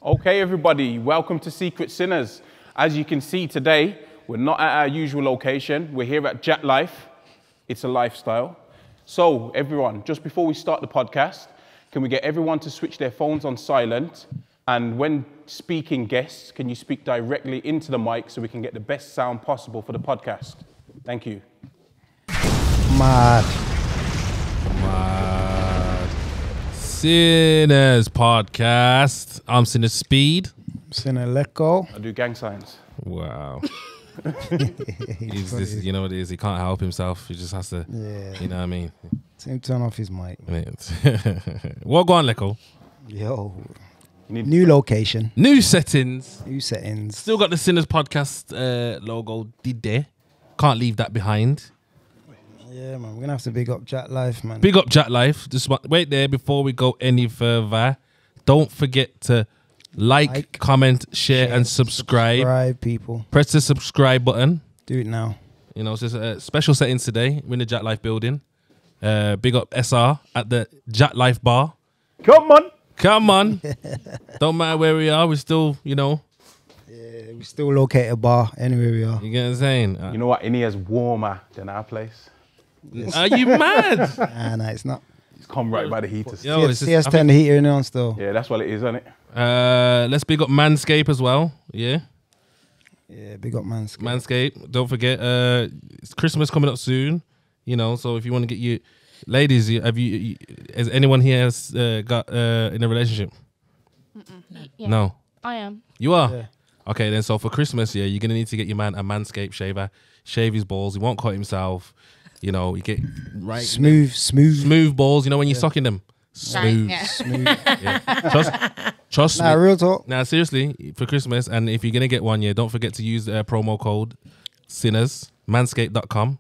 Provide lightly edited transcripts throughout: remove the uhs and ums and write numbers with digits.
Okay, everybody, welcome to Secret Sinners. As you can see today, we're not at our usual location. We're here at Jatt Life. It's a lifestyle. So, everyone, just before we start the podcast, can we get everyone to switch their phones on silent? And when speaking guests, can you speak directly into the mic so we can get the best sound possible for the podcast? Thank you. Mad. Sinners podcast. I'm Sinner Speed. Sinner Leko. I do gang signs. Wow. You know what it is? He can't help himself. He just has to, you know what I mean? Same turn off his mic. What go on, Leko? Yo. New location. New settings. New settings. Still got the Sinners podcast logo did there. Can't leave that behind. Yeah, man. We're going to have to big up Jatt Life, man. Big up Jatt Life. Just wait there before we go any further. Don't forget to like, comment, share, and subscribe. Subscribe, people. Press the subscribe button. Do it now. You know, it's just special settings today. We're in the Jatt Life building. Big up SR at the Jatt Life bar. Come on. Come on. Don't matter where we are. We're still, you know. Yeah, we still locate a bar anywhere we are. You get what I'm saying? You know what? India's warmer than our place. Are you mad? Nah, it's not. It's come right by the heaters. Yo, See us turn the heater in on still. Yeah, that's what it is, isn't it? Let's big up Manscaped as well. Yeah. Yeah, big up Manscaped. Manscaped. Don't forget, it's Christmas coming up soon. You know, so if you want to get you, ladies, has anyone here got in a relationship? Yeah. No. I am. You are? Yeah. Okay, then so for Christmas, you're going to need to get your man a Manscaped shaver. Shave his balls. He won't cut himself. You know, you get smooth balls. You know when you're sucking them, smooth. Yeah. Trust me. Real talk. Now, seriously, for Christmas, and if you're gonna get one, don't forget to use promo code Sinners Manscaped.com.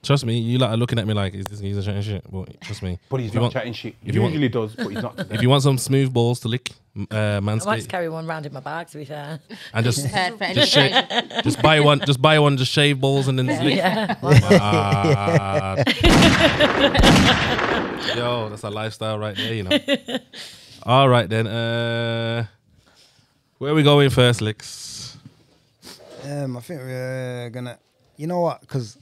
Trust me, you lot are looking at me like, is this geezer chatting shit? Well, trust me. But he's not chatting shit. He usually does, but he's not. If you want some smooth balls to lick, I might just Manscaped, carry one round in my bag, to be fair. and just buy one, just shave balls and then lick. Yeah. Yo, that's a lifestyle right there, you know. All right then, where are we going first, Licks? I think we're gonna. You know what? Because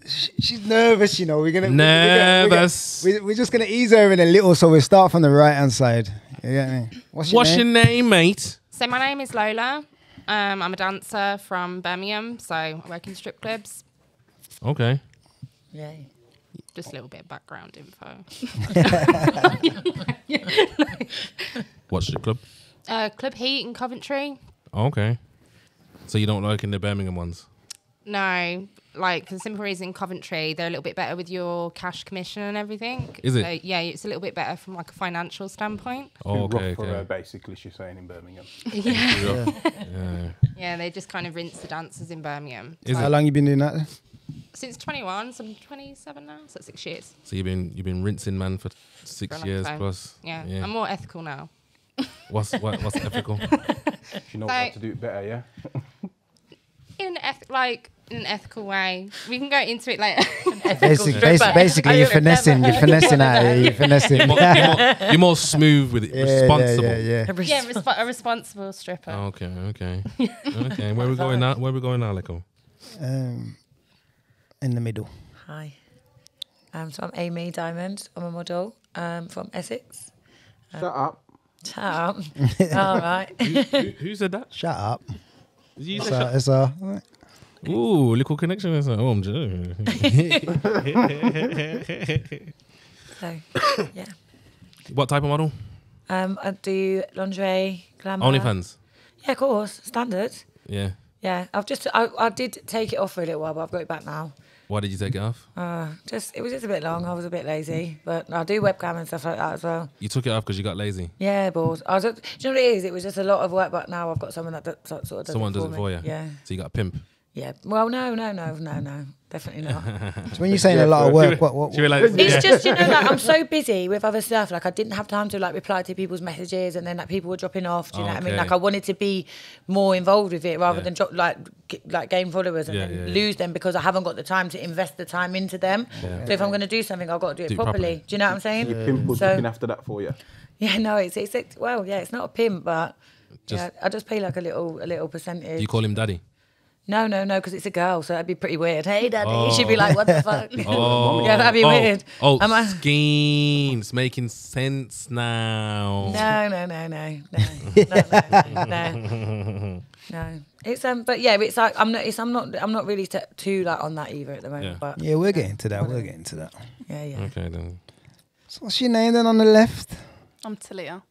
she's nervous. You know, we're nervous. We're just gonna ease her in a little, so we start from the right hand side. You get me? What's your name, mate? So my name is Lola. I'm a dancer from Birmingham, so I work in strip clubs. Okay. Yeah. Just a little bit of background info. What strip club? Club Heat in Coventry. Okay. So you don't like in the Birmingham ones? No, like for the simple reason, Coventry, they're a little bit better with your cash commission and everything. Is it? So, yeah, it's a little bit better from like a financial standpoint. Oh, okay. Rough for her, basically, she's saying in Birmingham. Yeah, they just kind of rinse the dancers in Birmingham. How long you been doing that? Since 21, so I'm 27 now, so 6 years. So you've been rinsing man for 6 years plus. Yeah, I'm more ethical now. What's ethical? She knows how to do it better, yeah? In an ethical way. We can go into it later. Basically, you're finessing out here. You're finessing. You're more smooth with it. Responsible. Yeah, a responsible stripper. Okay. Okay. Where we going now? Leko? In the middle. Hi. So I'm Amy Diamond. I'm a model from Essex. Shut up. Shut up. All right. Who said that? Shut up. You It's ooh, little connection. Oh, I'm joking. So, yeah. What type of model? I do lingerie, glamour. OnlyFans? Yeah, of course. Standard. Yeah. Yeah. I did take it off for a little while, but I've got it back now. Why did you take it off? It was just a bit long. I was a bit lazy, but I do webcam and stuff like that as well. You took it off because you got lazy? Yeah, bored. Do you know what it is? It was just a lot of work, but now I've got someone that sort of does Someone it for does it for you? Yeah. So you got a pimp? Yeah. Well, no. Definitely not. So when you're saying a lot of work, what? It's just, like I'm so busy with other stuff. Like I didn't have time to reply to people's messages, and then people were dropping off. Do you know what I mean? Like I wanted to be more involved with it rather than drop gain followers and then lose them because I haven't got the time to invest the time into them. Yeah. So if I'm going to do something, I've got to do it properly. Do you know what I'm saying? Your pimp was looking after that for you. Yeah, no, it's well, yeah, it's not a pimp, but yeah, I just pay like a little percentage. Do you call him daddy? No, because it's a girl, so that'd be pretty weird. Hey, daddy, she'd be like, "What the fuck?" Oh, yeah, that'd be weird. Schemes making sense now. No. It's but yeah, it's like I'm not really too like on that either at the moment. Yeah. But Yeah, we're getting to that. We're getting to that. yeah. Okay then. So what's your name then on the left? I'm Taliyah.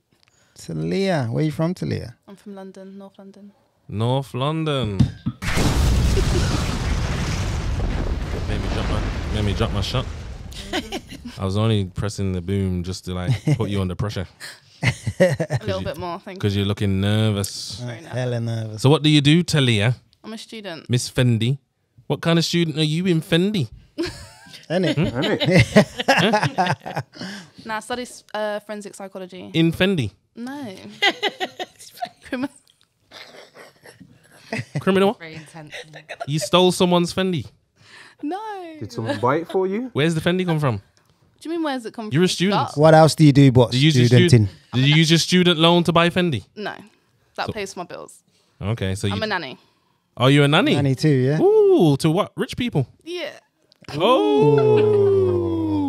Taliyah. Where you from, Taliyah? I'm from London, North London. North London. Made me drop my shot. I was only pressing the boom just to like put you under pressure. A little bit more, thank you. Because you're looking nervous. Hella nervous. So what do you do, Taliyah? I'm a student. Miss Fendi. What kind of student are you in Fendi? Ain't it? Nah, I study forensic psychology. In Fendi? No. Criminal? Very intense. You stole someone's Fendi? No. Did someone buy it for you? Where's the Fendi come from? What do you mean, where's it come from? You're a student. What else do you do but Did you studenting? Did you use your student loan to buy Fendi? No. That pays for my bills. Okay, so I'm a nanny. Are you a nanny? Nanny too, yeah? Ooh, to what? Rich people? Yeah. Oh.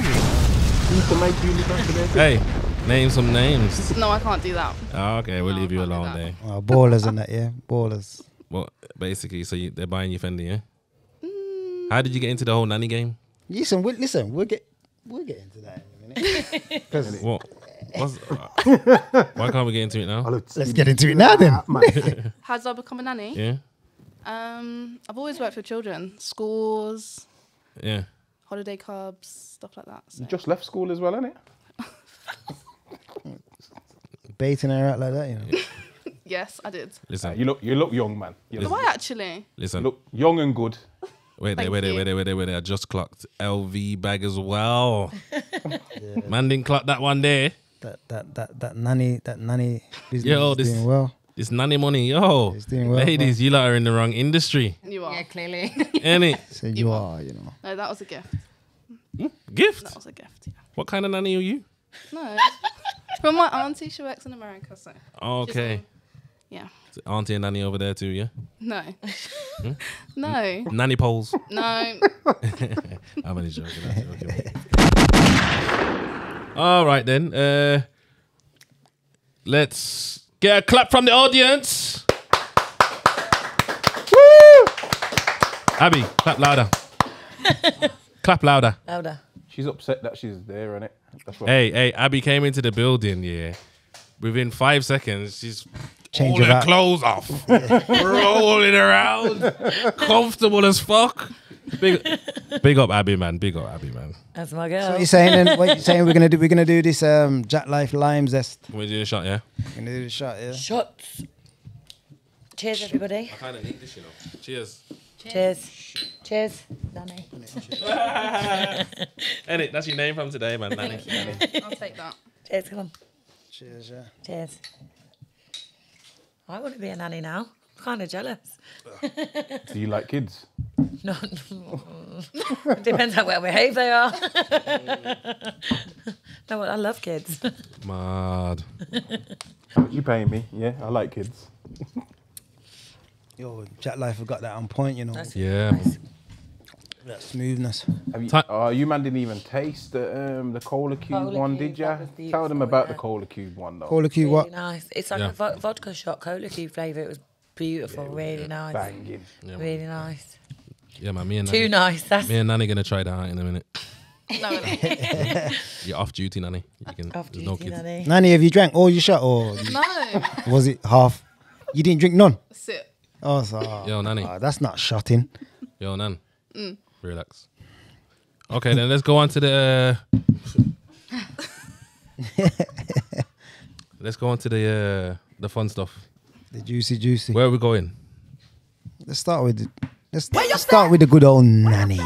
Hey, name some names. No, I can't do that. Oh, okay, we'll No, leave you I can't do alone that. there. Oh, ballers and that, yeah? Ballers. Well, basically, so they're buying you Fendi, yeah? How did you get into the whole nanny game? Listen, we'll get into that in a minute. Why can't we get into it now? Let's get into it now then. How did I become a nanny? Yeah, I've always worked with children. Schools, yeah. holiday clubs, stuff like that. So. You just left school as well, innit? Baiting her out like that, you know. Yes, I did. Listen, You look young, man. You Do look, I actually? listen. look young and good. Wait there. Thank you. I just clocked LV bag as well. Man didn't clock that one there. That nanny business Yo, is this- doing well. It's nanny money, yo. It's doing well, Ladies, you lot are in the wrong industry, You are. Yeah, clearly. ain't it? So you are, you know. No, that was a gift. Gift. That was a gift. Yeah. What kind of nanny are you? No. From my auntie, she works in America, so. Okay. Yeah. Auntie and nanny over there too, yeah? No. No. Nanny poles. No. I'm only joking. All right then. Let's get a clap from the audience. Woo! Abby, clap louder. Clap louder. Louder. She's upset that she's there, innit? That's what. Hey, Abby came into the building, yeah. Within 5 seconds, she's Change all of her out. clothes off, rolling around, comfortable as fuck. Big up Abby, man. Big up Abby, man. That's my girl. So what you saying then? What you saying we're gonna do? We're gonna do this Jatt Life lime zest. Can we do a shot, yeah? We're gonna do the shot, yeah. Shots. Cheers, everybody. I kind of need this, you know. Cheers. Cheers, Danny. Edit, that's your name from today, man. Nanny. I'll take that. Cheers, come on. Cheers, yeah. Cheers. I want to be a nanny now. Kind of jealous. Do you like kids? No, depends how well behaved they are. No, I love kids. Mad. How much you paying me? Yeah, I like kids. Yo, Jatt Life have got that on point, you know. Yeah. That smoothness. Have you, Ti- you man didn't even taste the cola cube Cola one, cube, did ya? that was Tell them beautiful, about yeah. the cola cube one though. Cola cube, what? Really nice. It's like Yeah. a vodka shot, cola cube flavour. It was beautiful, really nice. Banging. Really nice. Yeah, man. Me and Too Nanny. nice. That's Me and Nanny gonna try that out in a minute. No, we're not. You're off duty, Nanny. You can. off there's duty, no kids. nanny. Nanny, have you drank all your shot or No. was it half? You didn't drink none? Sit. Oh, so, Yo, Nanny. that's not shotting. Yo, Nan. Relax. Okay, then let's go on to the. Let's go on to the fun stuff. The juicy. Where are we going? Let's start with the good old nanny.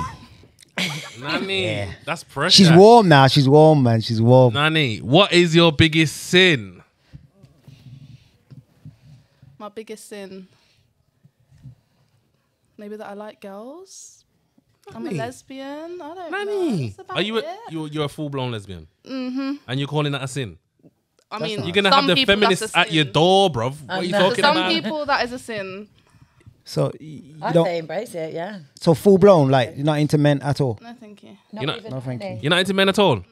Nanny. That's pressure. She's warm now. She's warm, man. She's warm. Nanny, what is your biggest sin? My biggest sin. Maybe that I like girls. I'm a lesbian. I don't know. Nanny, That's about are you it. you're a full blown lesbian? Mm-hmm. And you're calling that a sin? I mean, you're gonna have the feminists at your door, bruv. What are you talking about? Some people, that is a sin. So I say embrace it, yeah. So full blown, like you're not into men at all. No, thank you. You're not. No, thank you. You're not into men at all.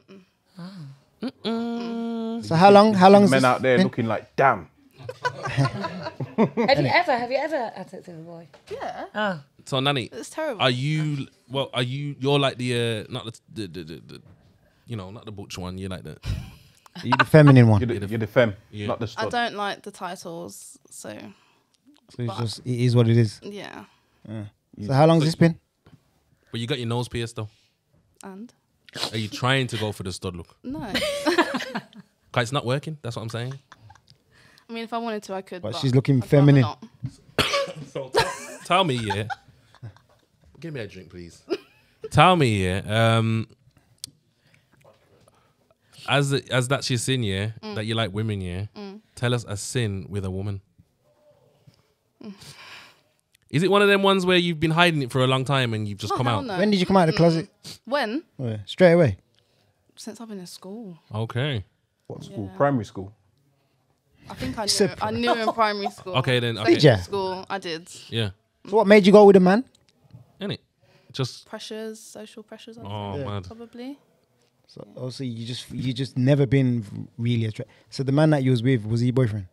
So how long? Men out there looking like, damn. Have you ever had sex with a boy? Yeah. Oh. So Nanny, It's terrible. are you? Well, are you? You're like the not the you know, not the butch one. You're like the. You're the feminine one. You're the femme, Yeah. not the I stud. don't like the titles, so So it's just, it is what it is. yeah. So how long has this been? But you got your nose pierced though. And Are you trying to go for the stud look? no. 'Cause it's not working. That's what I'm saying. I mean, if I wanted to, I could. But she's looking I'd rather feminine. not. So tell me, yeah. Give me a drink, please. Tell me, yeah. As that's your sin, yeah, that you like women, yeah. Tell us a sin with a woman. Is it one of them ones where you've been hiding it for a long time and you've just come hell out? no. When did you come out of the closet? When? Oh, yeah. Straight away. Since I've been in school. Okay. What school? Yeah. Primary school. I think I knew in primary school. Okay then. Okay. Did ya? School, I did. Yeah. So what made you go with a man? Innit? Just. Pressures, social pressures. I'd Oh say, man. probably. So also you just never been really attracted. So the man that you was with, was he your boyfriend?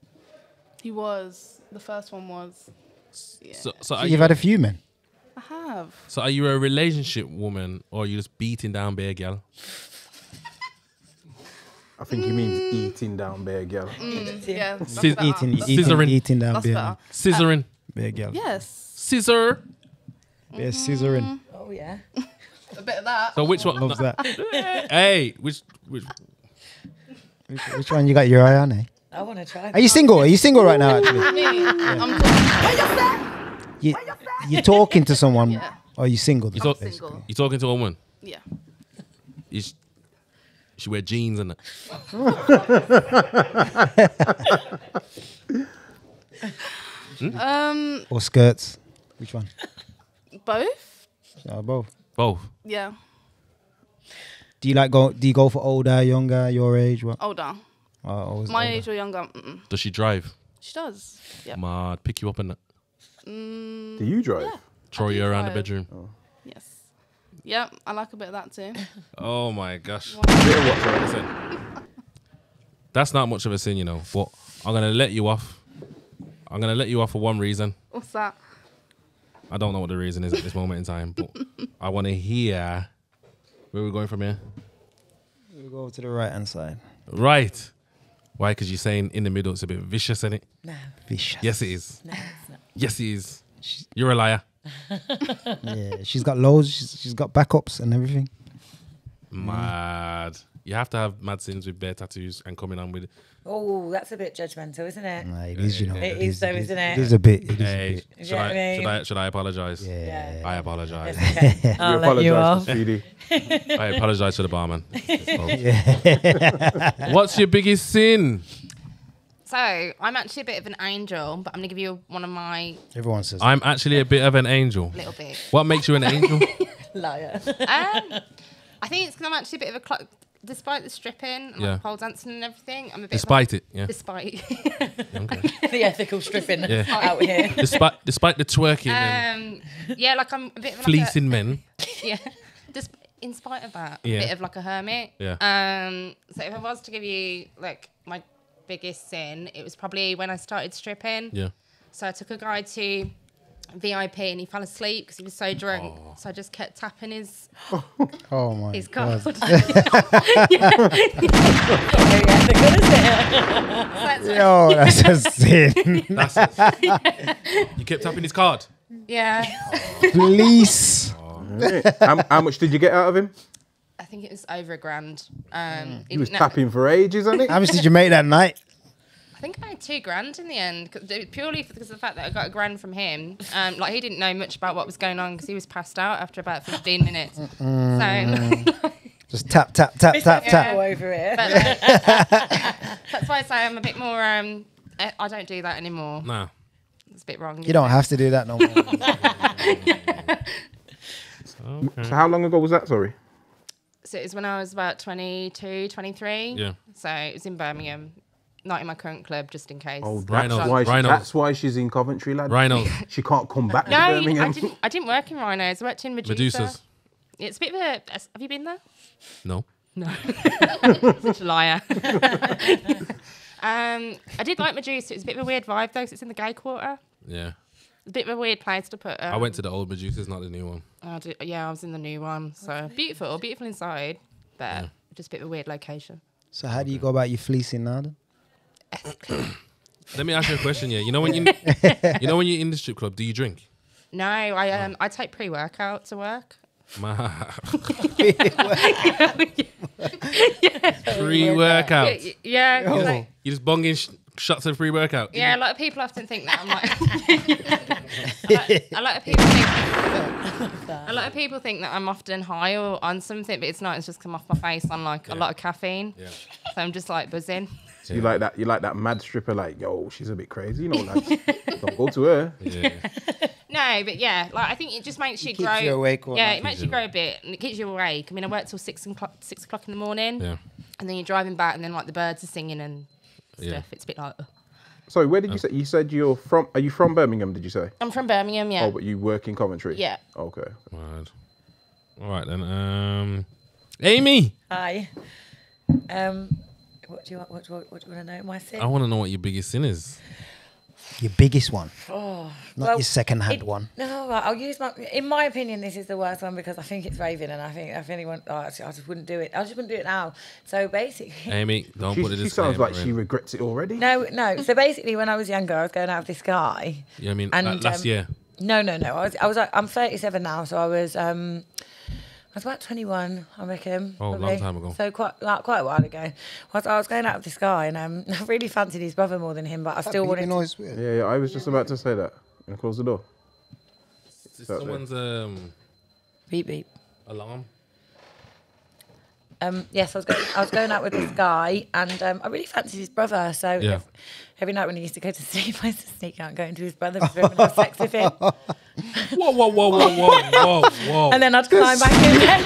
He was. The first one was. Yeah. So So are you've you? had a few men. I have. So are you a relationship woman or are you just beating down bare girl? I think he means eating down bare girl. Yeah. That's Sis- better. Scissoring. Eating down That's bare, better. Scissoring. bare girl. Yes. Scissor. Bare scissoring. Oh, yeah. A bit of that. So which one? Loves that. Hey, which? Which one you got your eye on, eh? I want to try. Are you single? Are you single right now, actually? Me. I'm talking. You're talking to someone, Yeah. or are you single? You talk- single. You talking to a woman? Yeah. She wear jeans and Or skirts? Which one? Both. Both. both. Yeah. Do you go for older, younger, your age? What? Older. Always My older. age or younger. Does she drive? She does. Yeah. Mad, pick you up and Do you drive? Yeah. throw I you do around the drive. bedroom. Yes. Yeah, I like a bit of that too. Oh my gosh. Bit of what, sorry? Listen, that's not much of a sin, you know. But I'm gonna let you off. I'm gonna let you off for one reason. What's that? I don't know what the reason is at this moment in time, but I want to hear where we're going from here. We'll go over to the right hand side. Right. Why? Because you're saying in the middle it's a bit vicious, isn't it? No, Vicious. Yes, it is. no, it's not. Yes, it is. You're a liar. Yeah, she's got loads. She's got backups and everything. Mad. You have to have mad sins with bare tattoos and coming on with it. Oh, that's a bit judgmental, isn't it? Nah, it is, you know. It is though, isn't it? It is a bit. It is a Hey, bit. You get what I mean? should I apologize? Yeah. I apologize. Okay. I'll You let you apologise off. to Speedy. I apologize to the barman. What's your biggest sin? So I'm actually a bit of an angel, but I'm gonna give you one of my Everyone says. I'm actually a bit of an angel. little bit. What makes you an angel? Liar. I think it's because I'm actually a bit of a despite the stripping and Yeah. like pole dancing and everything. I'm a bit Despite it, yeah. despite Okay. The ethical stripping Yeah. out here. Despite the twerking and yeah, like I'm a bit of like fleecing men. yeah. Just in spite of that, Yeah. a bit of like a hermit. Yeah. So if I was to give you like my biggest sin, it was probably when I started stripping. Yeah. So I took a guy to VIP and he fell asleep because he was so drunk. Oh. So I just kept tapping his Oh my his god. card. Very ethical, isn't it? Yo, that's a sin. That's it. You kept tapping his card. Yeah. Police. How much did you get out of him? I think it was over £1,000. He was tapping for ages, wasn't it? How much did you make that night? I think I had £2,000 in the end, purely because of the fact that I got £1,000 from him. Like he didn't know much about what was going on because he was passed out after about 15 minutes. So Just tap, tap, tap, tap, Go tap. over here. but, that's why I say I'm a bit more. I don't do that anymore. Nah. It's a bit wrong. You don't have to do that no more. So how long ago was that, sorry? So it was when I was about 22, 23. Yeah. So it was in Birmingham. Not in my current club, just in case. Oh, Rhinos. That's why she's in Coventry, lad. Rhinos. She can't come back to No, Birmingham. I didn't work in Rhinos. I worked in Medusa. Medusas. It's a bit of a... Have you been there? No. No. Such a liar. I did like Medusa. It was a bit of a weird vibe, though, because it's in the gay quarter. Yeah. A bit of a weird place to put... I went to the old Medusas, not the new one. I was in the new one. So beautiful inside, but just a bit of a weird location. So how do you go about your fleecing now then? Let me ask you a question, yeah. You know when you're in the strip club, do you drink? No, I take pre-workout to work. Pre-workout. Yeah. Like, You just bonging shots of pre-workout. yeah, a lot of people often think that I'm like. a lot of people think that I'm often high or on something, but it's not. It's just come off my face on like a lot of caffeine. Yeah. So I'm just like buzzing. So you like that? You like that mad stripper? Like, yo, she's a bit crazy, you know, lads. Don't go to her. Yeah. No, but yeah, like I think it just makes you grow. Keeps you awake. Yeah, it makes you grow a bit, and it keeps you awake. I mean, I work till 6 o'clock in the morning. Yeah. And then you're driving back, and then like the birds are singing and stuff. Yeah. It's a bit like. Sorry, where did you say? You said you're from? Are you from Birmingham? Did you say? I'm from Birmingham, yeah. Oh, but you work in Coventry. Yeah. Okay. Right. All right then. Amy. Hi. What do you want to know? My sin? I want to know what your biggest sin is. Your biggest one, Oh, not your second-hand one. No, I'll use my. In my opinion, this is the worst one because I think it's raving, and I think if anyone, I just wouldn't do it. I just wouldn't do it now. So basically, Amy, don't put it She this sounds like she regrets it already. no. So basically, when I was younger, I was going out with this guy. Yeah, I mean, And, last year. No. I'm 37 now, so I was about 21, I reckon. Oh, probably. long time ago. So quite a while ago. I was going out with this guy, and I really fancied his brother more than him, but I still wanted. Noise. Yeah, I was just about to say that. And close the door. Someone's Beep beep. alarm. Yes, I was going out with this guy, and I really fancied his brother. So Yeah. every night when he used to go to sleep, I used to sneak out and go into his brother's room and have sex with him. Whoa. And then I'd climb back in there.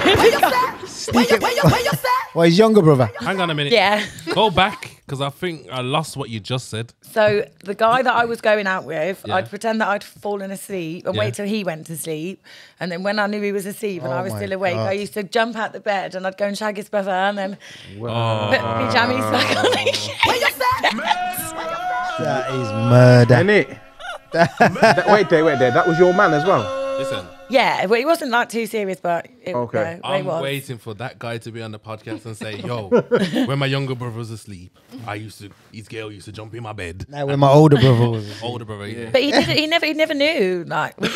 Well, his younger brother. Hang on a minute. Yeah. Go back, because I think I lost what you just said. So the guy that I was going out with, Yeah. I'd pretend that I'd fallen asleep and Yeah. wait till he went to sleep. And then when I knew he was asleep and Oh I was my still awake, God. I used to jump out the bed and I'd go and shag his brother and then Oh. put pyjamas back on his shit. That is murder. Ain't it? Wait there. That was your man as well. Listen, Yeah, well, he wasn't like too serious, but it, Okay. he I'm was. waiting for that guy to be on the podcast and say, yo, when my younger brother was asleep, his girl used to jump in my bed. Now when my older brother was. Older brother, yeah. But he did it. He never knew. Like we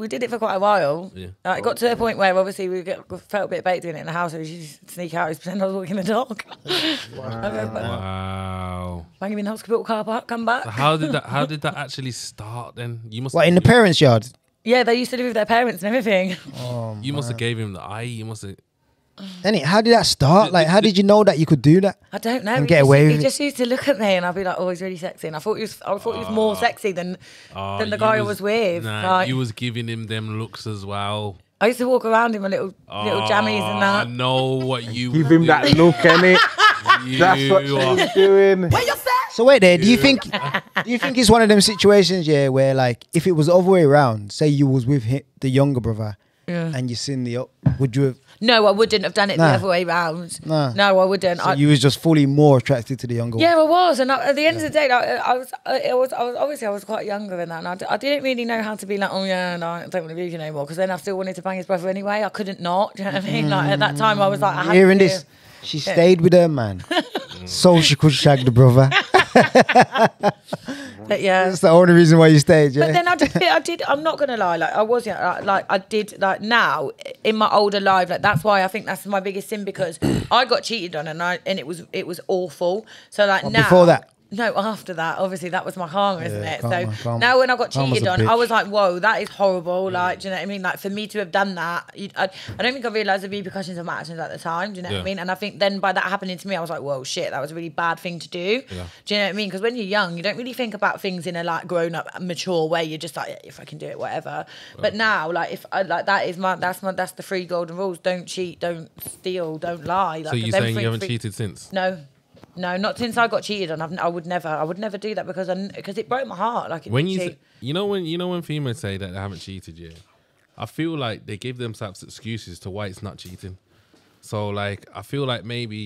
did it for quite a while. Yeah. Like, it got to a point where obviously felt a bit bait doing it in the house. So we used to sneak out, and pretend I was walking the dog. Wow. Bang him in the hospital car park, come back. So how did that actually start then? You must What, in the parents' yard? Yeah, they used to live with their parents and everything. You must have gave him the eye. You must have. Any, how did that start? Like, how did you know that you could do that? I don't know. And get away with He it? just used to look at me, and I'd be like, "Oh, he's really sexy." And I thought he was more sexy than the guy I was with. Nah, Like, you was giving him them looks as well. I used to walk around in my little jammies and I that. know what you. Give him that look, innit? That's what You are- she's doing. So wait there, do you think it's one of them situations, yeah, where like if it was the other way around, say you was with the younger brother and you seen would you have? No, I wouldn't have done it Nah. the other way round. Nah. No, I wouldn't. So you was just fully more attracted to the younger one? Yeah, I was, and at the end of the day, like, I was quite younger than that, and I didn't really know how to be like, oh yeah, no, I don't want to be with you anymore, because then I still wanted to bang his brother anyway. I couldn't not. Do you know what I mean? Like at that time, I was like, I had Hearing to. this, she stayed with her man, so she could shag the brother. But yeah. That's the only reason why you stayed, yeah. But then I did. I'm not gonna lie. Like I was, I did. Like now in my older life, like that's why I think that's my biggest sin, because I got cheated on and it was awful. So like now. Before that. No, after that, obviously that was my karma, isn't it? Karma. Now when I got Karma's cheated a on, bitch. I was like, whoa, that is horrible. Like, do you know what I mean? Like for me to have done that, I don't think I realised the repercussions of my actions at the time. Do you know what I mean? And I think then by that happening to me, I was like, whoa, shit, that was a really bad thing to do. Yeah. Do you know what I mean? Because when you're young, you don't really think about things in a like grown up, mature way. You're just like, yeah, if I can do it, whatever. But now, like if like that's the 3 golden rules: don't cheat, don't steal, don't lie. Like, So you're saying you haven't cheated since? No. No, not since I got cheated on. I would never do that because it broke my heart. Like when when females say that they haven't cheated, yeah, I feel like they give themselves excuses to why it's not cheating. So like, I feel like maybe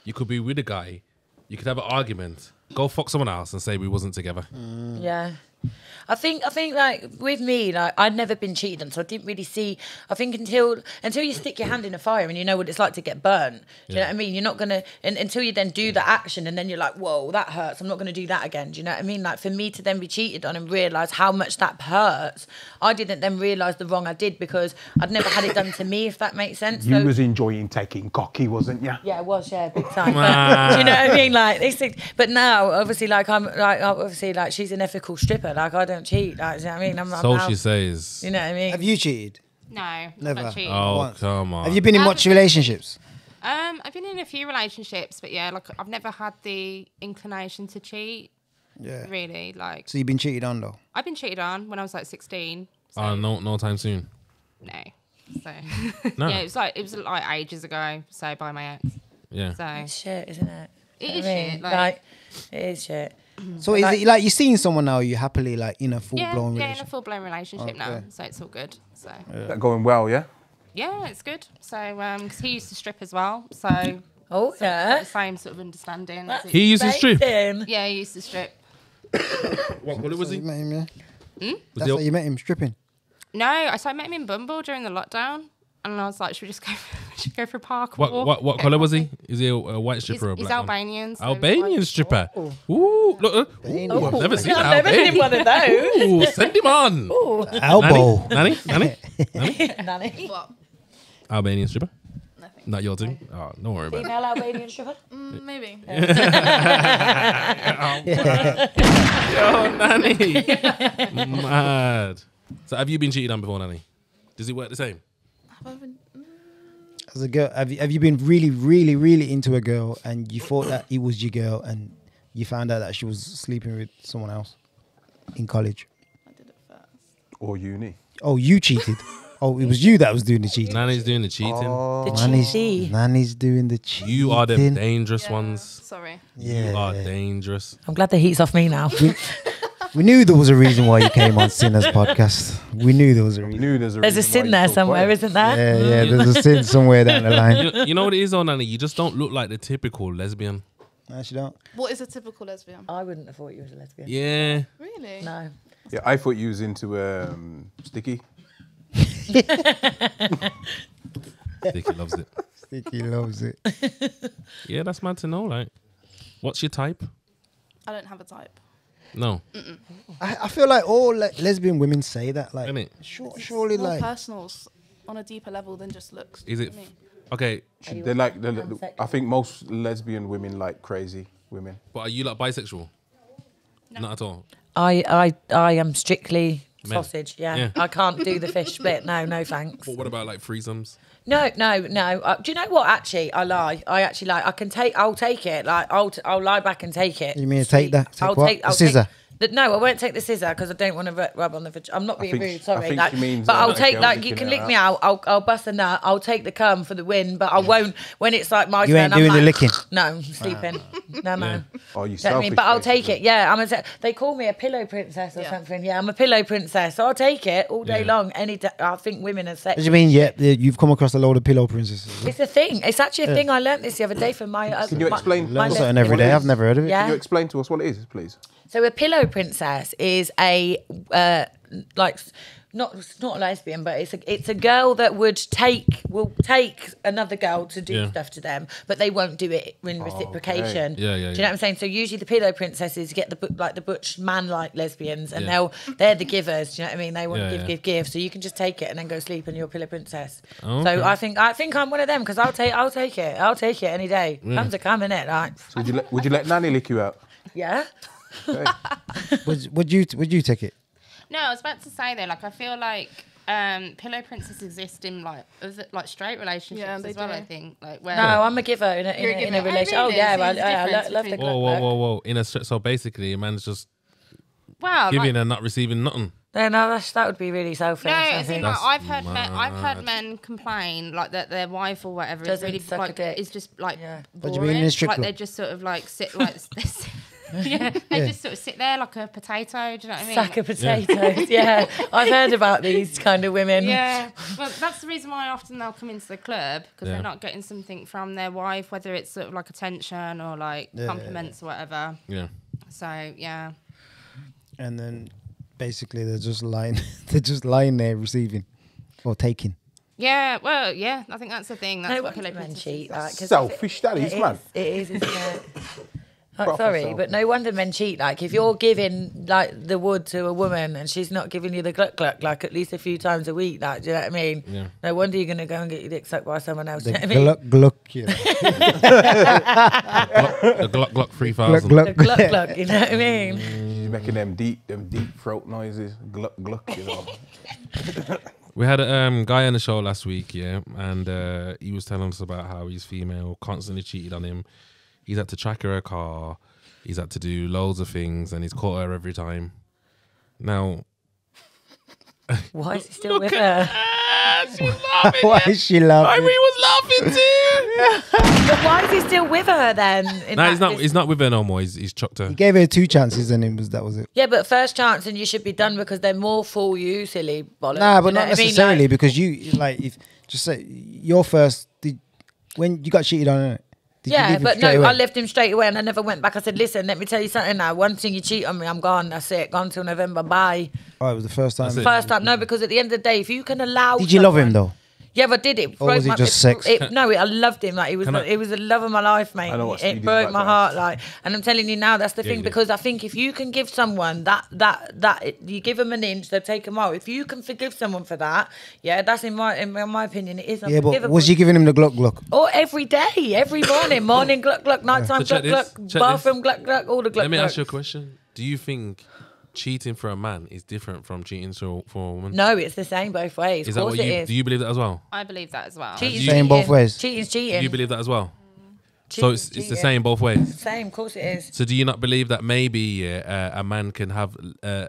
you could be with a guy, you could have an argument, go fuck someone else, and say we wasn't together. Yeah. I think like with me, like I'd never been cheated on, so I didn't really see. I think until you stick your hand in a fire and you know what it's like to get burnt. Do you know what I mean? You're not gonna until you then do the action and then you're like, whoa, that hurts. I'm not gonna do that again. Do you know what I mean? Like for me to then be cheated on and realise how much that hurts, I didn't then realise the wrong I did because I'd never had it done to me. If that makes sense. You was enjoying taking cocky, wasn't you? Yeah, I was. Yeah, big time. But, do you know what I mean? Like these things. But now, obviously, like she's an ethical stripper. Like I don't cheat. Like, do you know what I mean? I'm so now, she says. You know what I mean? Have you cheated? No, Never. not cheating. Oh, Once. come on. Have you been in much relationships? I've been in a few relationships, but yeah, like I've never had the inclination to cheat. Yeah. Really, like. So you've been cheated on though? I've been cheated on when I was like 16. So Oh, no time soon. No. So No. yeah, it was like ages ago. So by my ex. Yeah. So It's shit, isn't it? it I is mean, shit. like it is shit. So is it like you're seeing someone now? You're happily like in a full blown in a relationship? full blown relationship now, Okay. so it's all good. So That going well, yeah? yeah, it's good. So because he used to strip as well, so Oh yeah. the same sort of understanding. He used to strip. Amazing. Yeah, he used to strip. What colour was You he? met him, yeah? Was That's he- how you met him, stripping? No, I met him in Bumble during the lockdown, and I was like, should we just go? Should we go for a park walk? What colour was he? Is he a white stripper or a He's black one? Albanian. So Albanian stripper. Ooh, look. Ooh, I've never seen I've never that. seen one of those. Ooh, send him on. Elbow. Nanny? Nanny. What? Albanian stripper? Nothing. Not your thing? Oh, don't worry about it. Female Albanian stripper. Maybe. Yo, Nanny. Mad. So have you been cheated on before, Nanny? Does it work the same? Have I been- As a girl, have you been really, really, really into a girl and you thought that it was your girl and you found out that she was sleeping with someone else in college? I did it first. Or uni? Oh, you cheated. Oh, it was you that was doing the cheating. Nanny's doing the cheating. The Nanny's, cheaty. Nanny's doing the cheating. You are the dangerous Yeah, ones. Sorry. Yeah. You are dangerous. I'm glad the heat's off me now. We knew there was a reason why you came on Sinners podcast. We knew there was a We reason. knew there's a There's a reason why sin you there so somewhere, quiet. isn't there? Yeah, there's a sin somewhere down the line. You know what it is, though, Nanny? You just don't look like the typical lesbian. Actually, don't. What is a typical lesbian? I wouldn't have thought you was a lesbian. Yeah. Really? No. Yeah, I thought you was into Sticky. Sticky loves it. Sticky loves it. Yeah, that's mad to know. Like, what's your type? I don't have a type. No. I feel like all lesbian women say that. Like, Innit? surely, More like, personals on a deeper level than just looks. Is you it? know what I mean? Okay, They're like, I think most lesbian women like crazy women. but are you like bisexual? Not at all. I am strictly Men. sausage. Yeah. Yeah. I can't do the fish split. No thanks. But what about like threesomes? No. Do you know what? Actually, I lie. I actually lie. I'll take it. Like I'll lie back and take it. You mean to take that? Take I'll what? take. The I'll scissor? No, I won't take the scissor because I don't want to rub on the. I'm not being think- rude. I Sorry. think Like, she means but I'll like take girls like you you can can let lick me out. I'll bust a nut. I'll take the cum for the win, but I won't when it's like my You turn. ain't I'm doing the like, licking. No, I'm sleeping. No. Yeah. Oh, you Do you know what I selfish. mean? But I'll take basically. it. Yeah, they call me a pillow princess or Yeah. something. Yeah, I'm a pillow princess. So I'll take it all day Yeah. long. Any day. I think women are What sexy. do you mean? Yeah, you've come across a load of pillow princesses. It's a thing. It's actually a thing. I learnt this the other day from my. Can you explain? Learn what something it every day. is? I've never heard of it. Yeah. Can you explain to us what it is, please? So a pillow princess is a like not a lesbian, but it's a girl that will take another girl to do Yeah. stuff to them, but they won't do it in reciprocation. Yeah, yeah, Do you know yeah. what I'm saying? So usually the pillow princesses get the butch man like lesbians, and Yeah. they're the givers. Do you know what I mean? They want Yeah, to yeah. give. So you can just take it and then go sleep, and you're a pillow princess. Okay. So I think I'm one of them because I'll take it. I'll take it any day. Come to come, innit? Like, So would you let Nanny lick you out? yeah. Okay. Would you take it? No, I was about to say though, like I feel like pillow princesses exist in like straight relationships Yeah, they as well. do. I think like where No, I'm a giver in You're a a giver. Oh, relationship. really? Oh yeah, So I there's a difference love the between- club. Whoa. So basically, a man's just wow, giving like, and not receiving nothing. No, that would be really selfish. No, I as think. in, like, I've heard men complain like that their wife or whatever is Doesn't really suck a like dick. it's just like What do you mean in boring. a strip Like club? they just sort of like sit like they just sort of sit there like a potato. Do you know what I mean? Sack of potatoes. Yeah, I've heard about these kind of women. Yeah, well, that's the reason why often they'll come into the club because they're not getting something from their wife, whether it's sort of like attention or like compliments or whatever. Yeah. So yeah. And then basically they're just lying. They're just lying there receiving or taking. Yeah, well, yeah, I think that's the thing. That's No what wonder pillow men princesses cheat. are. Like, 'cause Selfish, that is, man. It is, isn't it? Proper Sorry, selfish. but no wonder men cheat. Like, if you're giving like the wood to a woman and she's not giving you the gluck gluck like at least a few times a week, like, do you know what I mean? Yeah. No wonder you're gonna go and get your dick sucked by someone else. The Do you know what I mean? gluck gluck. You know. The Glock 3000. Gluck The gluck. gluck gluck, you know what I mean? She's making them deep throat noises. Gluck gluck, you know. We had a guy on the show last week, yeah, and he was telling us about how his female constantly cheated on him. He's had to track her car. He's had to do loads of things, and he's caught her every time. Now, Why is he still with her? she's laughing. Why is she laughing? Irene was laughing too. But why is he still with her then? No, he's not. He's not with her no more. He's chucked her. He gave her 2 chances and that was it. Yeah, but first chance and you should be done because they're more for you, silly bollocks. Nah, but You know not what I mean? necessarily Like- because you like if just say your first when you got cheated on. Innit? Did you Yeah, leave him but straight no, away? I left him straight away and I never went back. I said, listen, let me tell you something now. Once you cheat on me, I'm gone. That's it. Gone till November. Bye. Oh, it was the first time. That's it. First time. No, because at the end of the day, if you can allow Did you love him someone- though? Yeah, but did it? Or was it just sex? No, I loved him. Like he was the love of my life, mate. I know what Speedy's It broke about my to heart. Like, and I'm telling you now, that's the thing yeah. because I think if you can give someone that you give them an inch, they'll take them out. If you can forgive someone for that, yeah, that's in my opinion, it is Yeah, but unforgivable. was you giving him the gluck gluck? Or every day, every morning gluck gluck, nighttime So check gluck this, gluck, check bathroom gluck gluck, all the gluck. Let me ask you a glucks. question. Do you think cheating for a man is different from cheating for a woman? No, it's the same both ways. Is Of that course what it you is. do? You believe that as well? I believe that as well. Cheating's Same both ways. Cheating's Do cheating. you believe that as well? So Cheating's it's the cheating. same both ways. Same, of course it is. So do you not believe that maybe a man can have a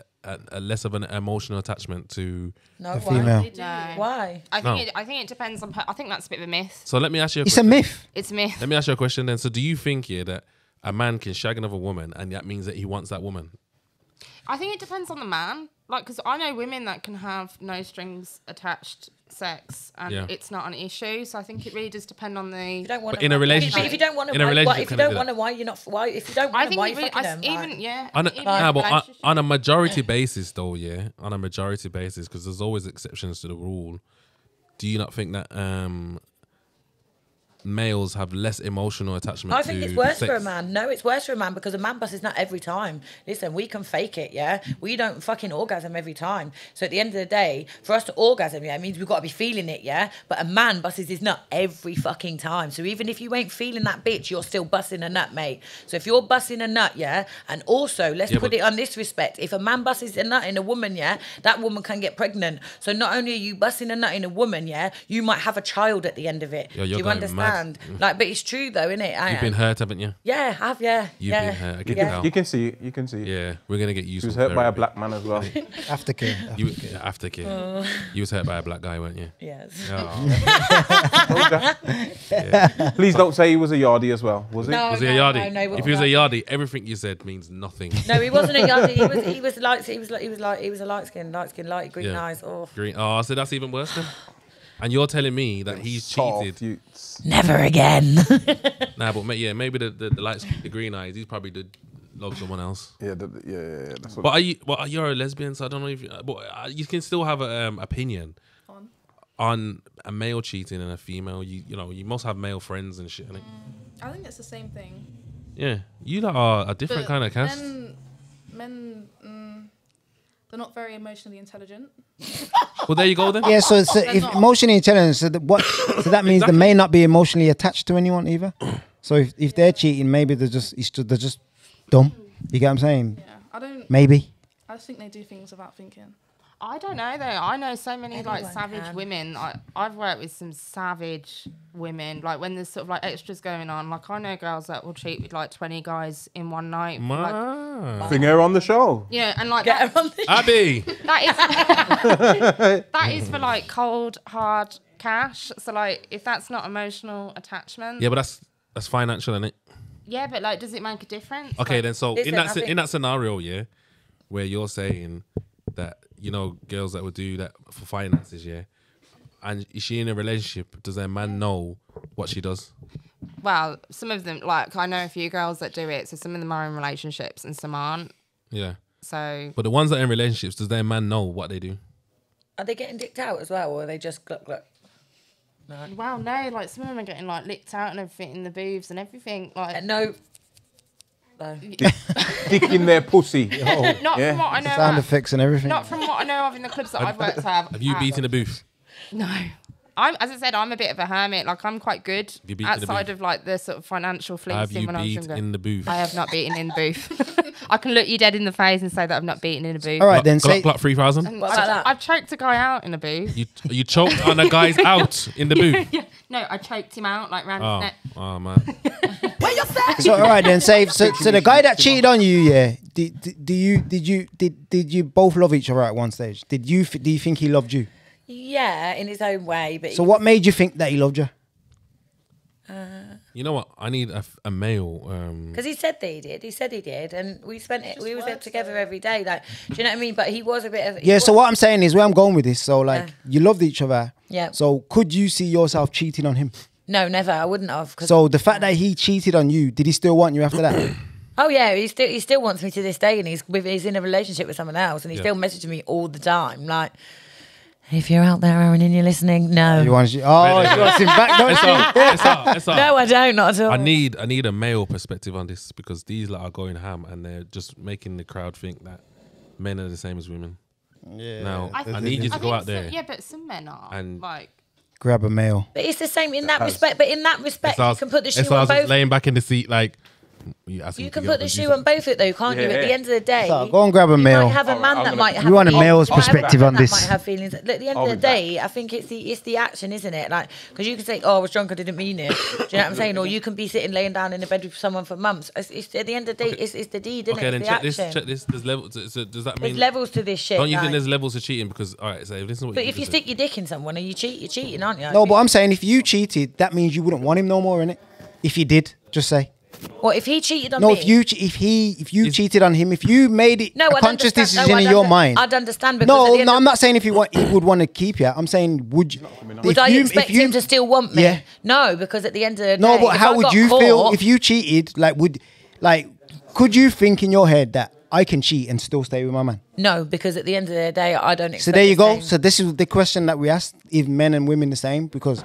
less of an emotional attachment to? No, The why? female. No. Why? I No. think it depends on. I think that's a bit of a myth. So let me ask you. It's a myth. It's a myth. Let me ask you a question then. So do you think that a man can shag another woman and that means that he wants that woman? I think it depends on the man. Like, because I know women that can have no strings attached sex and it's not an issue. So I think it really does depend on the. You don't want But in a relationship- If you don't want to, in a relationship, if you can I don't do want that? to, why you're not? Why if you don't I want to, think why it you really, fucking them? even Like- yeah. On a, even nah, in but relationship- on a majority basis, though, yeah, on a majority basis, because there's always exceptions to the rule. Do you not think that males have less emotional attachment? I think to it's worse sex? for a man. No, it's worse for a man because a man bus is not every time. Listen, we can fake it, yeah? We don't fucking orgasm every time. So at the end of the day, for us to orgasm, yeah, it means we've got to be feeling it, yeah? But a man buses is not every fucking time. So even if you ain't feeling that bitch, you're still busting a nut, mate. So if you're busting a nut, yeah? And also, let's Yeah, put but- it on this respect. If a man buses a nut in a woman, yeah? That woman can get pregnant. So not only are you busting a nut in a woman, yeah? You might have a child at the end of it. Yo, Do you're you going understand? mad. Like, but it's true though, isn't it? You've been hurt, haven't you? Yeah, I have, yeah. You've yeah. been hurt. I can yeah. tell. You can see it. You can see it. Yeah, we're gonna get used. She was to hurt by a therapy. black man as well. Aftercare. You aftercare. You was hurt by a black guy, weren't you? Yes. Oh. Please don't say he was a yardie as well. Was he? No. Was he a yardie? no, if he was a yardie, everything you said means nothing. No, he wasn't a yardie. He was a light skin, green Yeah. eyes. Oh, Green. Oh, so that's even worse then. And you're telling me that he's Soft cheated? youths. never again. Nah, but maybe the green eyes. He's probably did love someone else. Yeah, yeah. That's what. But you're a lesbian, so I don't know if you can still have an opinion on a male cheating and a female. You must have male friends and shit. Innit? I think it's the same thing. Yeah, you lot are a different But kind of cast. Men, they're not very emotionally intelligent. Well, there you go then. Yeah, so if not. emotionally intelligent, so that means they may not be emotionally attached to anyone either. So if they're cheating, maybe they're just dumb. You get what I'm saying? Yeah, I don't. Maybe. I just think they do things without thinking. I don't know though. I know so many Anyone like savage can. women. I've worked with some savage women. Like when there's sort of like extras going on. Like I know girls that will cheat with like 20 guys in one night. Like, Bring her on the show. you know, and like Get her on the Abby. that is for like cold hard cash. So like if that's not emotional attachment. Yeah, but that's financial, isn't it? Yeah, but like, does it make a difference? Okay, Like, then. So Listen, I think- in that scenario, yeah, where you're saying that girls that would do that for finances, yeah, and is she in a relationship? Does their man know what she does? well, some of them, like I know a few girls that do it. So some of them are in relationships and some aren't. Yeah, So but the ones that are in relationships, does their man know what they do? Are they getting dicked out as well, or are they just gluck gluck? well, no, like some of them are getting like licked out and everything in the boobs and everything. Like No. Dick in their pussy. Oh, not from what I know. Sound of, effects and everything. not from what I know of in the clubs that I've worked at. Have you beaten a booth? No. As I said, I'm a bit of a hermit. Like I'm quite good you beaten the outside booth? of like the sort of financial Have fleecing you when I was beat younger. in the booth? I have not beaten in the booth. I can look you dead in the face and say that I've not beaten in a booth. All right, then say. Glock 3000. What about that? I've choked a guy out in a booth. You choked on a guy's out in the booth. Yeah. No, I choked him out like round his Oh, neck. oh man. So all right then, say so the guy that cheated on you, yeah. Did you both love each other at one stage? Do you think he loved you? Yeah, in his own way, but So what made you think that he loved you? You know what? I need a male. because he said that he did. He said he did, and we spent it. We were there together every day. Like, do you know what I mean? But he was a bit of. Yeah. So what I'm saying is where I'm going with this. So like you loved each other. Yeah. So could you see yourself cheating on him? No, never. I wouldn't have. Cause So the fact that he cheated on you, did he still want you after that? oh yeah, he still wants me to this day, and he's in a relationship with someone else, and he Yeah. still messages me all the time. Like, if you're out there, Aaron, and you're listening, no, He wants you. Oh, she wants him back, don't she? It's all. no, I don't, not at all. I need a male perspective on this because these lot are going ham and they're just making the crowd think that men are the same as women. Yeah. Now I think- need you to I go think out there. yeah, but some men are And- like. Grab a male. But it's the same in that respect. But in that respect, you can put the shoe I on was both. laying back in the seat like. You You can put the shoe on both it though, can't you? At the end of the day, So go and grab a you male. might have a man I'm that gonna- might have. You want a feelings. male's You might have a perspective man on that this. Might have feelings. At the end I'll of the be back. day, I think it's the action, isn't it? Like, because you can say, "Oh, I was drunk, I didn't mean it." Do you know what I'm saying? Or you can be sitting laying down in the bed with someone for months. It's at the end of the day, it's the deed, isn't Okay, it? then It's check the this. action. Check this. There's levels. So does that There's mean? levels to this shit. Don't you like- think there's levels to cheating? Because all right, so if this is what. But you if you do. stick your dick in someone and you cheat, you're cheating, aren't you? No, but I'm saying if you cheated, that means you wouldn't want him no more, innit? If you did, just say. Well, if he cheated on No, me, if you cheated on him, if you made it no, a I'd conscious understand- decision I'd in your under- mind. I'd understand because at the No, end no, of- I'm not saying if he would want to keep you. I'm saying would you? Would I expect him to still want me? Yeah. No, because at the end of the day, No, but if how I would got you feel caught- if you cheated? Could you think in your head that I can cheat and still stay with my man? No, because at the end of the day, I don't expect. So there you the go. same. So this is the question that we asked: if men and women the same? Because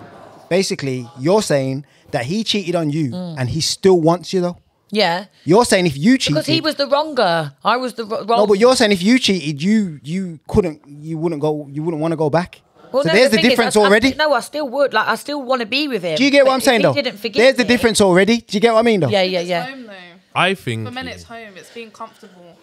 basically, you're saying that he cheated on you and he still wants you, though. Yeah, You're saying if you cheated, because he was the wronger. I was the wrong. no, but you're saying if you cheated, you wouldn't want to go back. Well, so no, there's the thing is, difference I already. no, I still would. Like, I still want to be with him. Do you get what But I'm saying, if though? he didn't forgive There's the me- difference already. Do you get what I mean, though? Yeah, It's yeah. home though. I think. For men, it's home. It's being comfortable.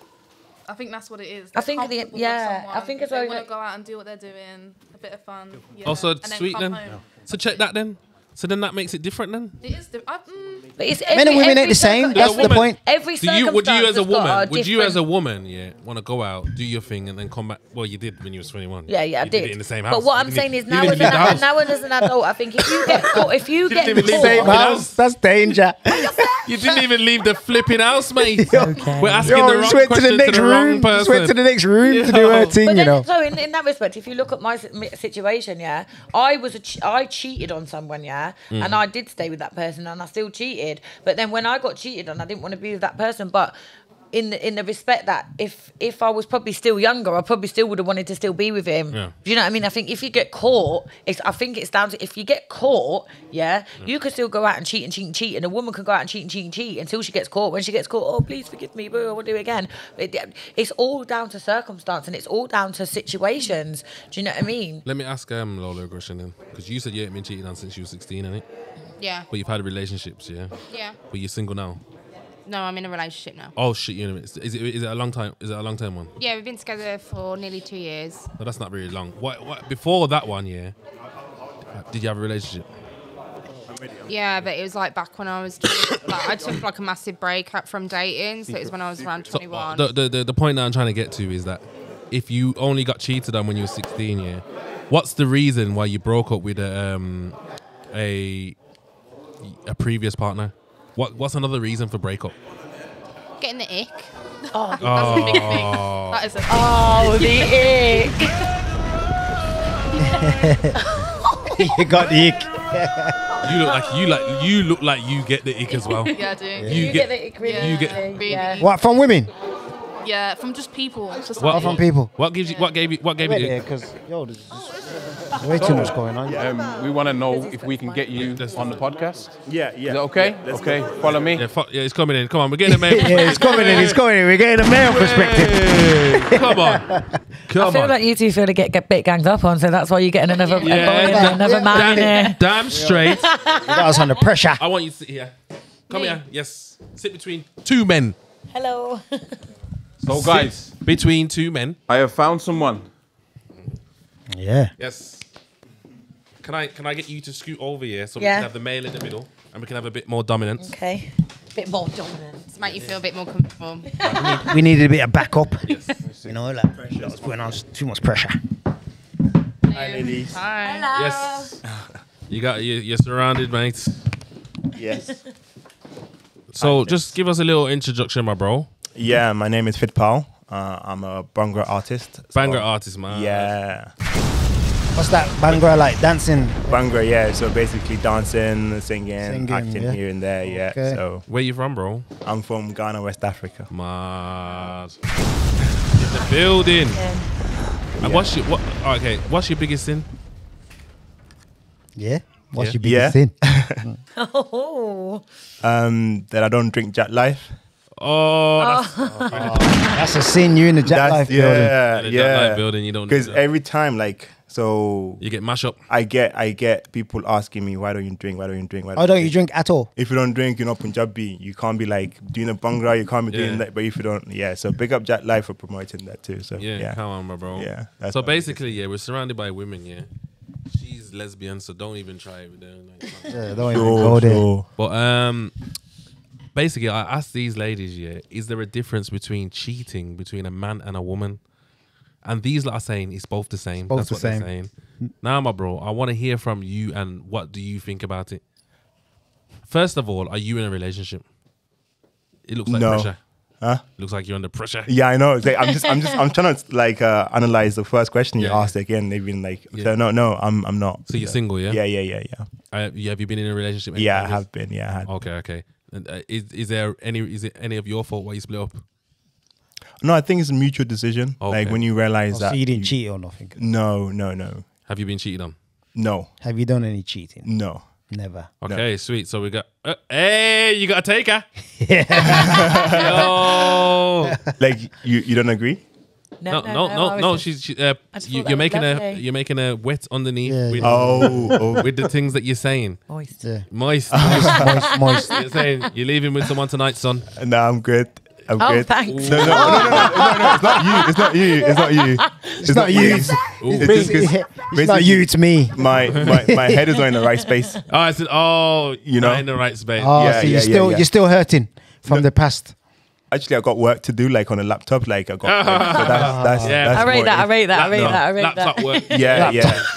I think that's what it is. I think at the- Comfortable with yeah, someone. I think as they well, want like- to go out and do what they're doing, a bit of fun. Yeah, Also, and then sweet come then. home. So check that then. So then that makes it different then. It is. But it's Men and women ain't the same. That's the point. Every Would you as a circumstance has got woman? a Would you as a different- woman, yeah, want to go out, do your thing, and then come back? Well, you did when you was 21. Yeah, I you did. it in the same house. But what You I'm didn't- saying is you now didn't as leave the house. an adult, I think if you get caught, if you get even leave the Same Flipping caught, house. That's danger. You didn't even leave the flipping house, mate. Okay. We're asking Yo, the wrong just went to question the next wrong room. Just went to person. the next room to do Yo. her thing, But you then, know. so in that respect, if you look at my situation, yeah, I cheated on someone, yeah, and I did stay with that person, and I still cheated. But then when I got cheated on, I didn't want to be with that person. But in the respect that if I was probably still younger, I probably still would have wanted to still be with him. Yeah. Do you know what I mean? I think if you get caught, I think it's down to if you get caught, yeah, you could still go out and cheat and cheat and cheat, and a woman can go out and cheat and cheat and cheat until she gets caught. When she gets caught, oh please forgive me, boo, I will do it again. It's all down to circumstance and it's all down to situations. Do you know what I mean? Let me ask Lola a question then, because you said you ain't been cheated on since you were 16, innit? Yeah. But you've had relationships, yeah. Yeah. But you're single now. No, I'm in a relationship now. Oh shit! Is it a long time? Is it a long term one? Yeah, we've been together for nearly 2 years. No, that's not really long. What before that one? Yeah. Did you have a relationship? Yeah, but it was like back when I was like I took like a massive break from dating, so it was when I was around 21. The point that I'm trying to get to is that if you only got cheated on when you were 16, yeah, what's the reason why you broke up with a previous partner? What's another reason for breakup? Getting the ick. Oh, that's a big thing. That is a big the ick. You got the ick. You look like you get the ick as well. Yeah, I do. You get the ick, really. You get Really. Yeah. What, from women? Yeah, from just people. It's just What Or from people? What gave you the ick? Because, yo, there's way too much going on. We want to know if we can get you on the podcast. Yeah. Is that okay? Yeah, Okay, follow me. Yeah, it's coming in. Come on, we're getting a male. Yeah, it's coming in. We're getting a male perspective. Come on. I feel like you two feel to get a bit ganged up on, so that's why you're getting another boy and another man in there. Damn straight. You got us under pressure. I want you to sit here. Come here. Yes. Sit between two men. Hello. So, guys, Between two men. I have found someone. Yeah. Yes. Can I get you to scoot over here so we Yeah. can have the male in the middle and we can have a bit more dominance? Okay. Bit more dominant. To make you feel a bit more comfortable. We needed a bit of backup. You know, like, that was putting on too much pressure. Hi, ladies. Hi. Yes. You're surrounded, mates. Yes. So just give us a little introduction, my bro. Yeah, my name is Fidpal. I'm a Bhangra artist. Banger artist, man. Yeah. What's that? Bhangra, like dancing? Bhangra, yeah. So basically dancing, singing, acting yeah. here and there, yeah. Okay. So Where you from, bro? I'm from Ghana, West Africa. Mad. In the building. And what's your biggest sin? Yeah. What's Yeah. your biggest sin? Oh. That I don't drink Jatt Life. Oh, That's a sin. You in the Jatt Life building. Yeah, the yeah. Jatt Life building, you don't. Because every time, like, so you get mash up. I get people asking me, why don't you drink? Why don't you drink? Why Oh, don't you drink at all? If you don't drink, you're not Punjabi. You can't be like doing a Bhangra. You can't be doing that. But if you don't, yeah. So big up Jatt Life for promoting that too. So Yeah, come on, my bro. Yeah. that's So what I basically, yeah, we're surrounded by women. Yeah, she's lesbian, so don't even try it with her. Like, Yeah, don't guess. even go there. Sure. but basically, I asked these ladies, yeah, is there a difference between cheating between a man and a woman? And these lot are saying it's both the same. Both That's the what same. they're saying. Now, my bro, I want to hear from you and what do you think about it? First of all, are you in a relationship? It looks like No. pressure. Huh? It looks like you're under pressure. Yeah, I know. It's like, I'm trying to like analyze the first question you Yeah, asked again. They've been like, Yeah. so no, I'm not. So you're single, yeah? Yeah. Have you been in a relationship? Yeah, I Any have years? been. Yeah, I had. Okay. And is it any of your fault why you split up? No, I think it's a mutual decision. Okay. Like when you realize Oh, that. so you didn't cheat or nothing? No. Have you been cheated on? No. Have you done any cheating? No. Never. Okay, sweet. So we got. Hey, you got a taker. Yo. Like you don't agree? No. She's just thought you're that making was her lovely. you're making her wet underneath Yeah, with, Oh. with the things that you're saying. Moist. Yeah. Moist. Moist. You're saying you're leaving with someone tonight, son. No, I'm good. I'm Oh, good. thanks. No, it's not you. It's not you. It's not you. It's not you. It's me. My head is not in the right space. Oh, I said, You know? not in the right space. Oh, Yeah, so yeah. you're still hurting from the past. Actually, I got work to do, like on a laptop. Like I got. So that's Yeah. that's I rate more that. I it. rate that. I rate that. I rate Laptop that. work. Yeah.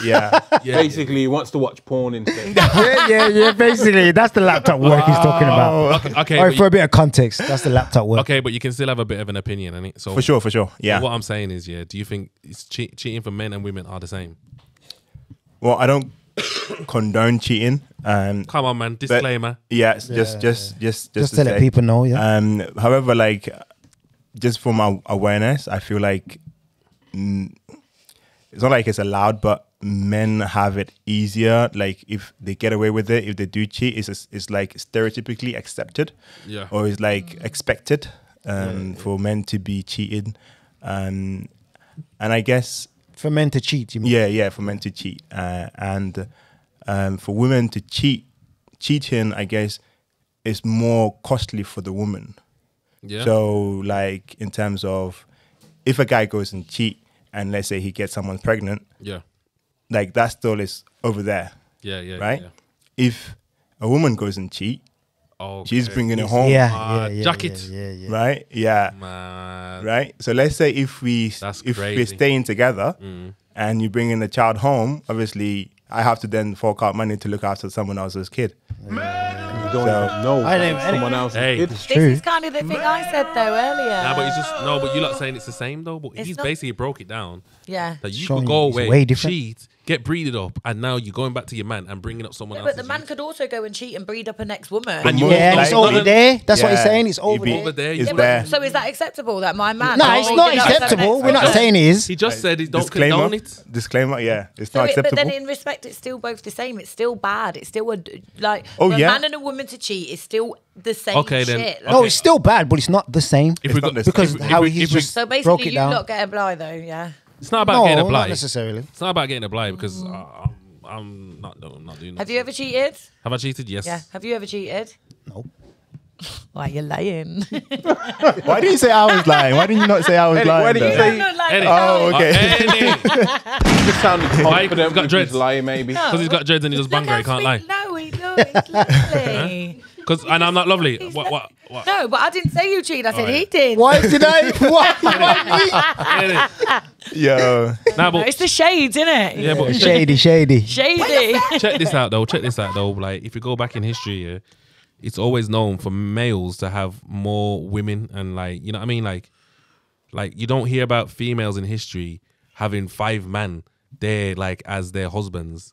Yeah. Basically, he wants to watch porn instead. yeah. Basically, that's the laptop work he's talking about. Okay. All right, but for a bit of context, that's the laptop work. okay, but you can still have a bit of an opinion, innit? So For sure. Yeah. what I'm saying is, yeah, do you think it's cheating for men and women are the same? Well, I don't condone cheating. Come on, man. Disclaimer. Yes, just Just to to let say. people know, yeah. However, like, just for my awareness, I feel like it's not like it's allowed, but men have it easier. Like, if they get away with it, if they do cheat, it's like stereotypically accepted, Yeah. or it's like expected for men to be cheated, and I guess. For men to cheat, you mean? Yeah, for men to cheat, and for women to cheat, cheating, I guess, it's more costly for the woman. Yeah. So like in terms of if a guy goes and cheat and let's say he gets someone pregnant, Yeah. like that still is over there. Yeah. Yeah. Right? Yeah. If a woman goes and cheat, Oh, she's bringing it home. jacket. Right? Yeah. Man. Right? So let's say if we're staying together and you bring in the child home, obviously I have to then fork out money to look after someone else's kid. You don't even know someone else's kid. This is kind of the thing I said though earlier. Nah, but it's just but you're not saying it's the same though. But he's basically broke it down. Yeah. That you Showing could go it's away, way different. cheat, get breeded up, and now you're going back to your man and bringing up someone else. But the man could also go and cheat and breed up an ex-woman. And you Yeah, and it's over there. That's what he's Yeah. saying. It's over It'd be- there. over there. It's you- there. So is that acceptable that my man? No, it's not acceptable. We're not saying it is. He just said he don't condone it. Disclaimer, yeah. It's So not acceptable. but then in respect, it's still both the same. It's still bad. It's still for Oh, a yeah. man and a woman to cheat is still the same Okay, then. shit. No, it's still bad, but it's not the same. If we not got the Because same. how we- he's if we- just So broke basically, it you down. lot get a blind though, yeah. it's not about No, getting a not blind. necessarily. It's not about getting a blind because I'm not doing that. Have you ever cheated? Have I cheated? Yes. Yeah. Have you ever cheated? No. Why are you lying? Why did you say I was lying? Why didn't you not say I was lying? Why did you though? say? Eddie. Oh, okay. You just sounded confident. got He's dreads. lying, maybe. Because he's got dreads and he does banger, he can't lie. No, he's lovely. And I'm not lovely. What? No, but I didn't say you cheated. I said he did. Why did I? Why Yo. Nah, No, but it's the shades, isn't it? yeah, but me? Shady. Shady. check this out though. Like if you go back in history, yeah, it's always known for males to have more women and like you know what I mean. Like you don't hear about females in history having 5 men there like as their husbands.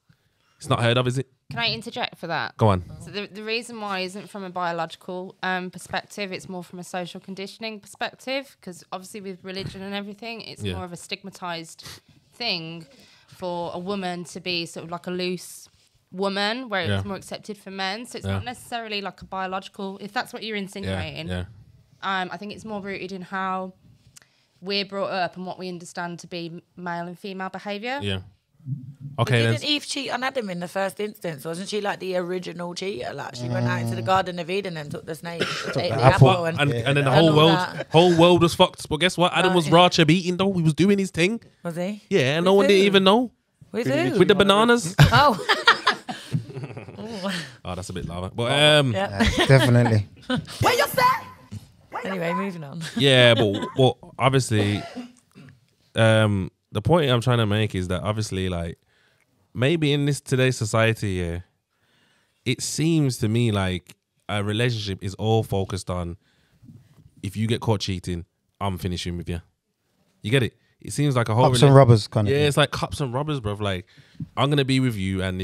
It's not heard of, is it? Can I interject for that? Go on. So the reason why isn't from a biological perspective, it's more from a social conditioning perspective, because obviously with religion and everything, it's more of a stigmatized thing for a woman to be sort of like a loose woman, where it's more accepted for men. So it's not necessarily like a biological, if that's what you're insinuating. I think it's more rooted in how we're brought up and what we understand to be male and female behaviour. Yeah. Okay. Didn't Eve cheat on Adam in the first instance? Wasn't she like the original cheater? Like she went out into the Garden of Eden and took the snake, ate the apple, and then the and whole all world, that. whole world was fucked. But guess what? Adam was yeah. raw beating though. He was doing his thing. Was he? Yeah, no one didn't even know. With who? With the bananas. Oh, Oh, that's a bit lava. But yeah. Definitely. Anyway, moving on. yeah, but obviously, the point I'm trying to make is that obviously, like, maybe in this today's society, yeah, it seems to me like a relationship is all focused on if you get caught cheating, I'm finishing with you. You get it? It seems like a whole Cops and robbers kind of. yeah, thing. it's like cops and robbers, bro. Like, I'm gonna be with you, and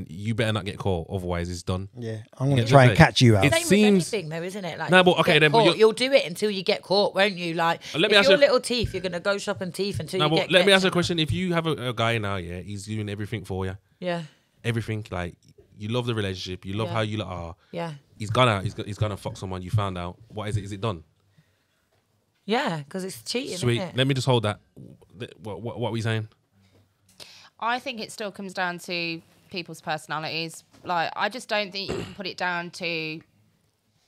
you better not get caught, otherwise it's done. Yeah, I'm gonna Yeah, try and like, catch you out. It Same seems- with anything, though, isn't it? Like, No, but you okay, get then, but caught, you'll do it until you get caught, won't you? Like, Let me if ask you're you- little teeth, you're gonna go shopping teeth until No, you but get. let me ask you a catch. question. If you have a guy now, yeah, he's doing everything for you, Yeah, everything. Like, you love the relationship, you love Yeah. how you lot are. yeah, He's gone out. He's gonna fuck someone. You found out. What is it? Is it done? yeah. Because it's cheating. Sweet. Isn't it? Let me just hold that. What are we saying? I think it still comes down to people's personalities. Like, I just don't think you can put it down to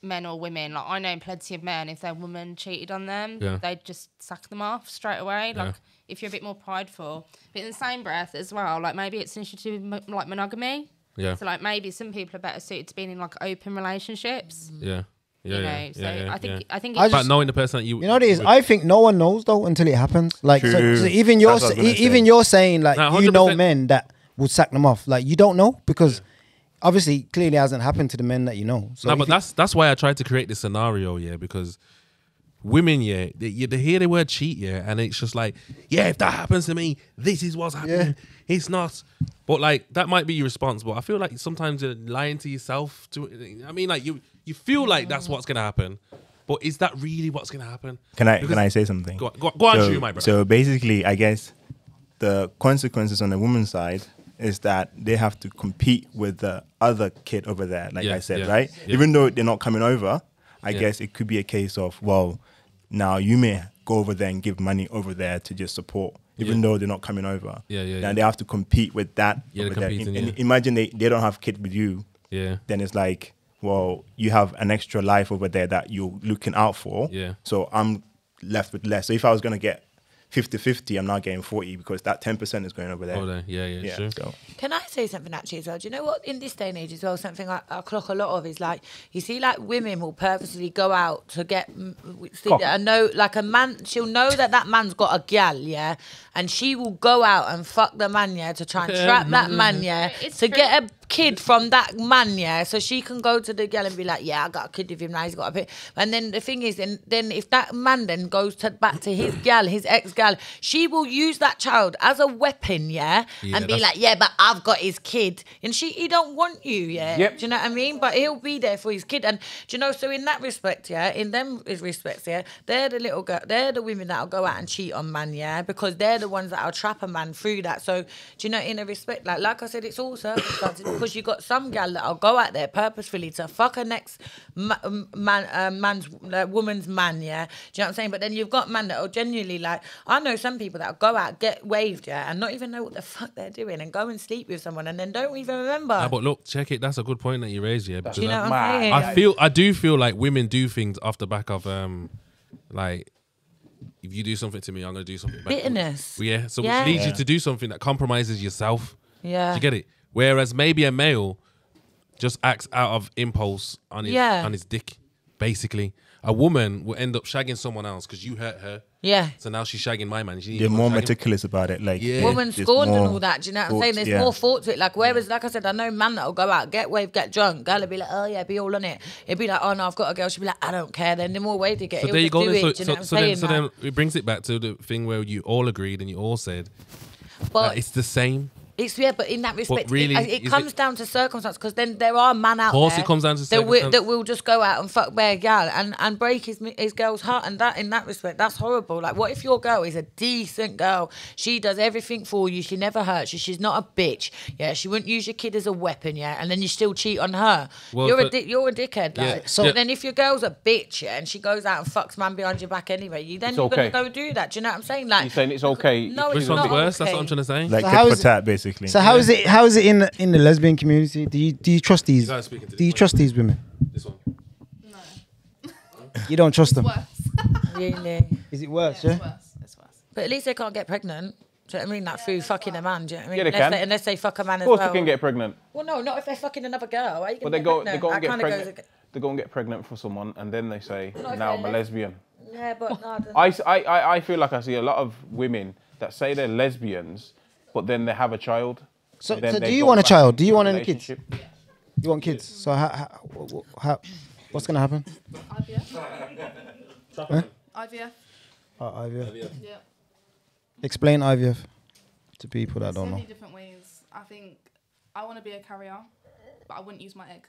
men or women. Like, I know plenty of men, if their woman cheated on them, Yeah. they'd just sack them off straight away. Like, Yeah. if you're a bit more prideful. But in the same breath as well, like, maybe it's an issue to do with like monogamy. Yeah. So, like, maybe some people are better suited to being in like open relationships. Yeah. Yeah. You yeah, know, so yeah, I think I it's But knowing the person that you You know what it is? with- I think no one knows though until it happens. Like so True. even That's what I was gonna say. you're saying like No, you know 100%. men that would sack them off. Like you don't know because obviously clearly hasn't happened to the men that you know. So no, if but that's why I tried to create this scenario, yeah, because women, yeah, they hear the word cheat, yeah, and it's just like, yeah, if that happens to me, this is what's happening. It's not, but like that might be your response. But I feel like sometimes you're lying to yourself. I mean, like you feel like that's what's gonna happen, but is that really what's gonna happen? Can Because- I say something? Go on, you, my brother. So basically, I guess the consequences on the woman's side is that they have to compete with the other kid over there, like Yeah, I said, yeah, right? yeah. Even though they're not coming over, I Yeah. guess it could be a case of, well, now you may go over there and give money over there to just support, even Yeah. though they're not coming over. Yeah, yeah, Then yeah. they have to compete with that. Yeah, they're over there. competing, And yeah. imagine they don't have kid with you. Yeah. Then it's like, well, you have an extra life over there that you're looking out for. Yeah. So I'm left with less. So if I was going to get 50-50, I'm now getting 40 because that 10% is going over there. Oh, there. Yeah, sure. So. Can I say something actually as well? Do you know what, in this day and age as well, something I clock a lot of is like, you see like women will purposely go out to get, I know like a man, she'll know that man's got a gal, yeah, and she will go out and fuck the man, yeah, to try and trap that man, yeah, to get a kid from that man, yeah, so she can go to the gal and be like, yeah, I got a kid with him now, he's got a bit. And then the thing is, then if that man then goes back to his gal, his ex-gal, she will use that child as a weapon, yeah, and be like, yeah, but I've got his kid, and he don't want you, yeah. Yep. Do you know what I mean? But he'll be there for his kid, and do you know? So in that respect, yeah, in them respects, yeah, they're the little girl, they're the women that'll go out and cheat on man, yeah, because they're the ones that'll trap a man through that. So do you know? In a respect, like I said, it's all circumstances because you got some gal that'll go out there purposefully to fuck a next woman's man, yeah. Do you know what I'm saying? But then you've got man that'll genuinely like. I know some people that'll go out, get waved, yeah, and not even know what the fuck they're doing, and go and sleep with someone, and then don't even remember. Nah, but look, check it. That's a good point that you raised, yeah. Do you know what I'm saying? I do feel like women do things off the back of like, if you do something to me, I'm gonna do something back. Bitterness. Yeah. So which leads you to do something that compromises yourself. Yeah. Do you get it? Whereas maybe a male just acts out of impulse on his dick, basically. A woman will end up shagging someone else because you hurt her. Yeah. So now she's shagging my man. They're more meticulous about it. Like, woman scorned and all that. Do you know what I'm saying? There's more thought to it. Like, whereas, like I said, I know man that'll go out, get waved, get drunk. Girl will be like, oh yeah, be all on it. It'd be like, oh no, I've got a girl. She'll be like, I don't care. Then the more way to get it. So there you go. So then it brings it back to the thing where you all agreed and you all said, but it's the same. But in that respect, really, it comes down to circumstance, because then there are men out there. Of course, it comes down to circumstance. That will just go out and fuck bare gal and break his girl's heart, and that in that respect, that's horrible. Like, what if your girl is a decent girl? She does everything for you. She never hurts you. She's not a bitch. Yeah, she wouldn't use your kid as a weapon. Yeah, and then you still cheat on her. Well, you're a dickhead. Like. Yeah. So then, if your girl's a bitch, yeah, and she goes out and fucks man behind your back anyway, you're gonna go do that. Do you know what I'm saying? Like, you're saying it's okay. No, which it's one's not worse? okay. That's what I'm trying to say. Like, so tit for tat, basically. So how is it in the lesbian community? Do you trust these? Do you trust these women? This one. No. You don't trust them. Really? Is it worse? Yeah, Yeah. it's worse. But at least they can't get pregnant. Do you know what I mean? Like through fucking a man. Do you know what I mean? Yeah, they can. Unless they fuck a man as Of course, well. they can get pregnant. Well, no, not if they're fucking another girl. Why are you But gonna they go and That get kinda pregnant. goes They go and get pregnant for someone, and then they say, Not if "Now they're I'm a lesbian." Yeah, but no. I feel like I see a lot of women that say they're lesbians, but then they have a child. So Then do they you go want a back child? into Do you a want any kids? relationship. You want kids? So how what's gonna happen? IVF. Huh? IVF. IVF. Yeah. Explain IVF to people that So don't know. many different ways. I think I want to be a carrier, but I wouldn't use my egg.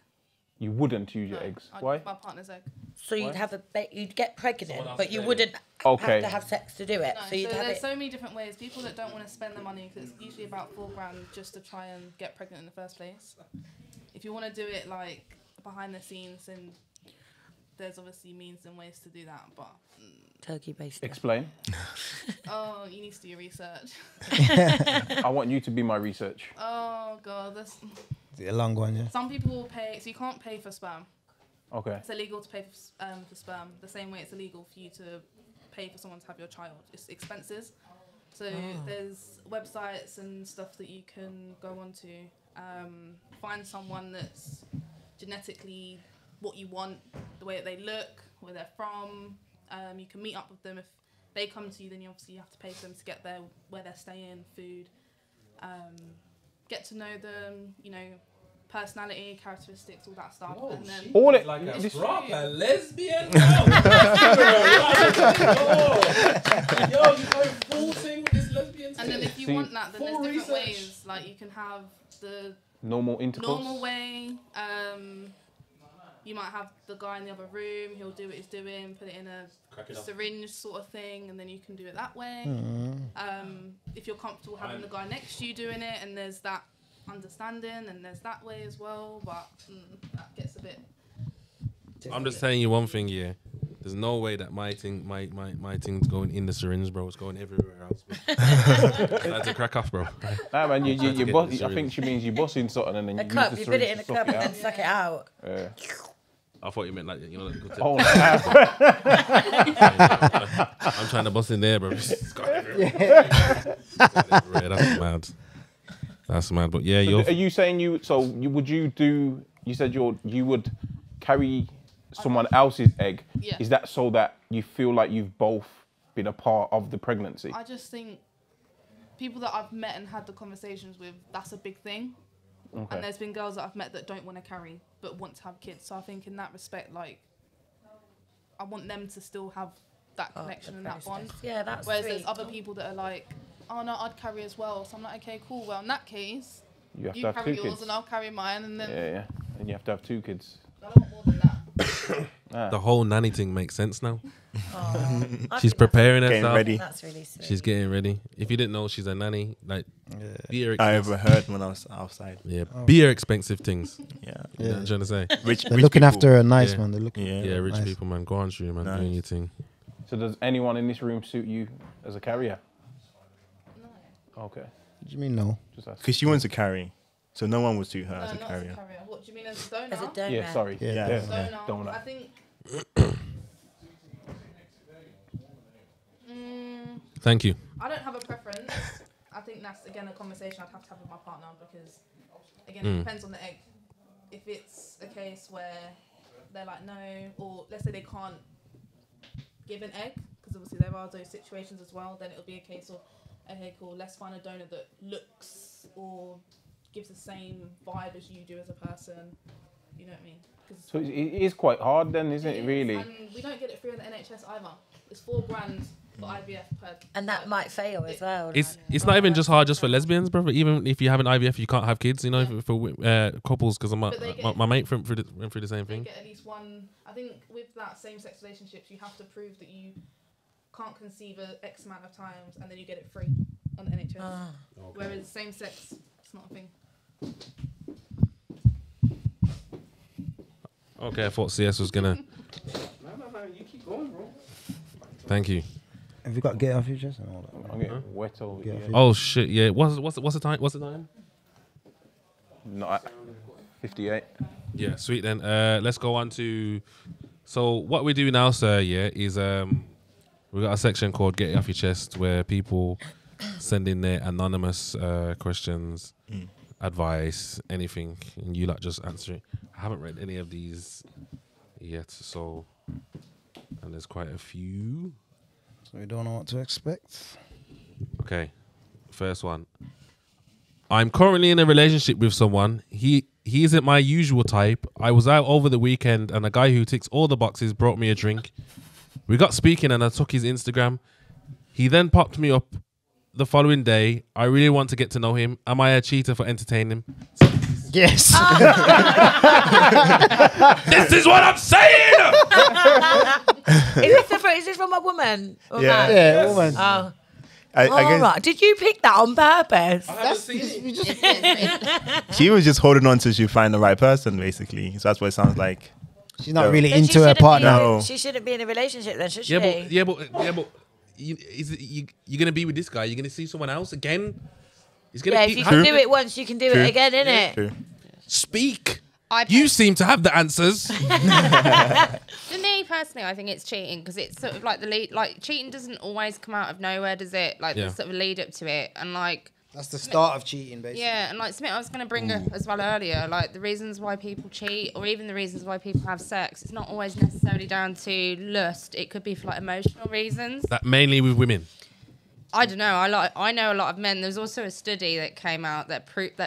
You wouldn't use your eggs. I'd Why? use my partner's egg. So you'd you'd get pregnant, but you wouldn't Okay. have to have sex to do it. No, so you'd have there's it. so many different ways. People that don't want to spend the money, because it's usually about $4,000 just to try and get pregnant in the first place. If you want to do it like behind the scenes, then there's obviously means and ways to do that. But Turkey based. Explain. oh, you need to do your research. I want you to be my research. Oh god, that's. Is it a long one? Yeah. Some people will pay, so you can't pay for sperm. Okay. It's illegal to pay for sperm. The same way it's illegal for you to pay for someone to have your child. It's expenses. So there's websites and stuff that you can go onto. Find someone that's genetically what you want, the way that they look, where they're from. You can meet up with them. If they come to you, then you obviously have to pay for them to get there, where they're staying, food. Get to know them, you know, personality, characteristics, all that stuff. And then All it. Like a this- proper lesbian. Yo, you go full thing with this lesbian thing. And then if you See, want that, then there's full different research. ways. Like you can have the Normal intercourse. normal way. You might have the guy in the other room. He'll do what he's doing, put it in a syringe sort of thing, and then you can do it that way. If you're comfortable having the guy next to you doing it, and there's that understanding, and there's that way as well. But that gets a bit. I'm just telling you one thing, yeah. There's no way that my thing's going in the syringe, bro. It's going everywhere else. That's a crack off, bro. Nah, man, I think she means you bossing something and then you cup. You put it in a cup and then suck it out. Yeah. I thought you meant like, you know, like oh, I'm trying to bust in there, bro. It's got everywhere. That's mad. That's mad. But yeah, are you saying you said you would carry someone else's egg? Yeah. Is that so that you feel like you've both been a part of the pregnancy? I just think people that I've met and had the conversations with, that's a big thing. Okay. And there's been girls that I've met that don't want to carry but want to have kids. So I think in that respect, like, I want them to still have that connection and that bond. Yeah, that's Whereas sweet. there's other people that are like, oh no, I'd carry as well. So I'm like, okay, cool. Well, in that case, you have to have carry 2 yours kids. And I'll carry mine. And then yeah, and you have to have 2 kids. I don't want more than that. The whole nanny thing makes sense now. Oh, she's preparing herself. Getting ready. That's really sweet. She's getting ready. If you didn't know, she's a nanny. Like, I overheard when I was outside. Yeah, beer expensive things. Yeah. You know what I'm trying to say? They're looking after her nice, man. They're looking. Yeah, rich nice. people, man. Go on, Shrew, man. Doing your thing. So does anyone in this room suit you as a carrier? No. Okay. What do you mean no? Because she wants to carry, so no one would suit her as a not carrier. As a carrier. What do you mean as a donor? As a donor. Yeah, sorry. Yeah. Donor. I think. Thank you. I don't have a preference. I think that's again a conversation I'd have to have with my partner because, again, it depends on the egg. If it's a case where they're like no, or let's say they can't give an egg, because obviously there are those situations as well, then it'll be a case of, okay, cool, let's find a donor that looks or gives the same vibe as you do as a person. You know what I mean? So it is quite hard then, isn't it, really? And we don't get it free on the NHS either. It's $4,000 for IVF per. And that might fail as well. It's not even just hard just for lesbians, bro. Even if you have an IVF, you can't have kids. You know, for couples, because my mate went through the same thing. They get at least one. I think with that same-sex relationships, you have to prove that you can't conceive a X amount of times, and then you get it free on the NHS. Okay. Whereas same-sex, it's not a thing. Okay, I thought CS was gonna. No, you keep going, bro. Thank you. Have you got get off your chest and all that? I'm getting wet over here. Oh shit! Yeah. What's the time? What's the time? Not 58. Yeah, sweet. Then let's go on to. So what we do now, sir, is we got a section called "Get It Off Your Chest," where people send in their anonymous questions, advice, anything, and you like just answer it. I haven't read any of these yet, so and there's quite a few. So we don't know what to expect. Okay, first one. I'm currently in a relationship with someone. He isn't my usual type. I was out over the weekend and a guy who ticks all the boxes brought me a drink. We got speaking and I took his Instagram. He then popped me up the following day. I really want to get to know him. Am I a cheater for entertaining him? Yes. This is what I'm saying. Is this from a woman? Or Yeah. man? Yeah, woman. Oh. I guess Right. Did you pick that on purpose? she was just holding on till she find the right person, basically. So that's what it sounds like. She's not really Then she into her shouldn't partner. No. She shouldn't be in a relationship then, should she? Yeah, but you're gonna be with this guy. You're gonna see someone else again. He's gonna if you can do it once, you can do it again, innit? True. Speak. You seem to have the answers. For me personally, I think it's cheating because it's sort of like the lead. Like cheating doesn't always come out of nowhere, does it? Like there's sort of a lead up to it, and like That's the start of cheating, basically. yeah, and like Smith, I was going to bring up as well earlier, like the reasons why people cheat, or even the reasons why people have sex. It's not always necessarily down to lust. It could be for like emotional reasons. That mainly with women. I don't know. I know a lot of men. There's also a study that came out that proved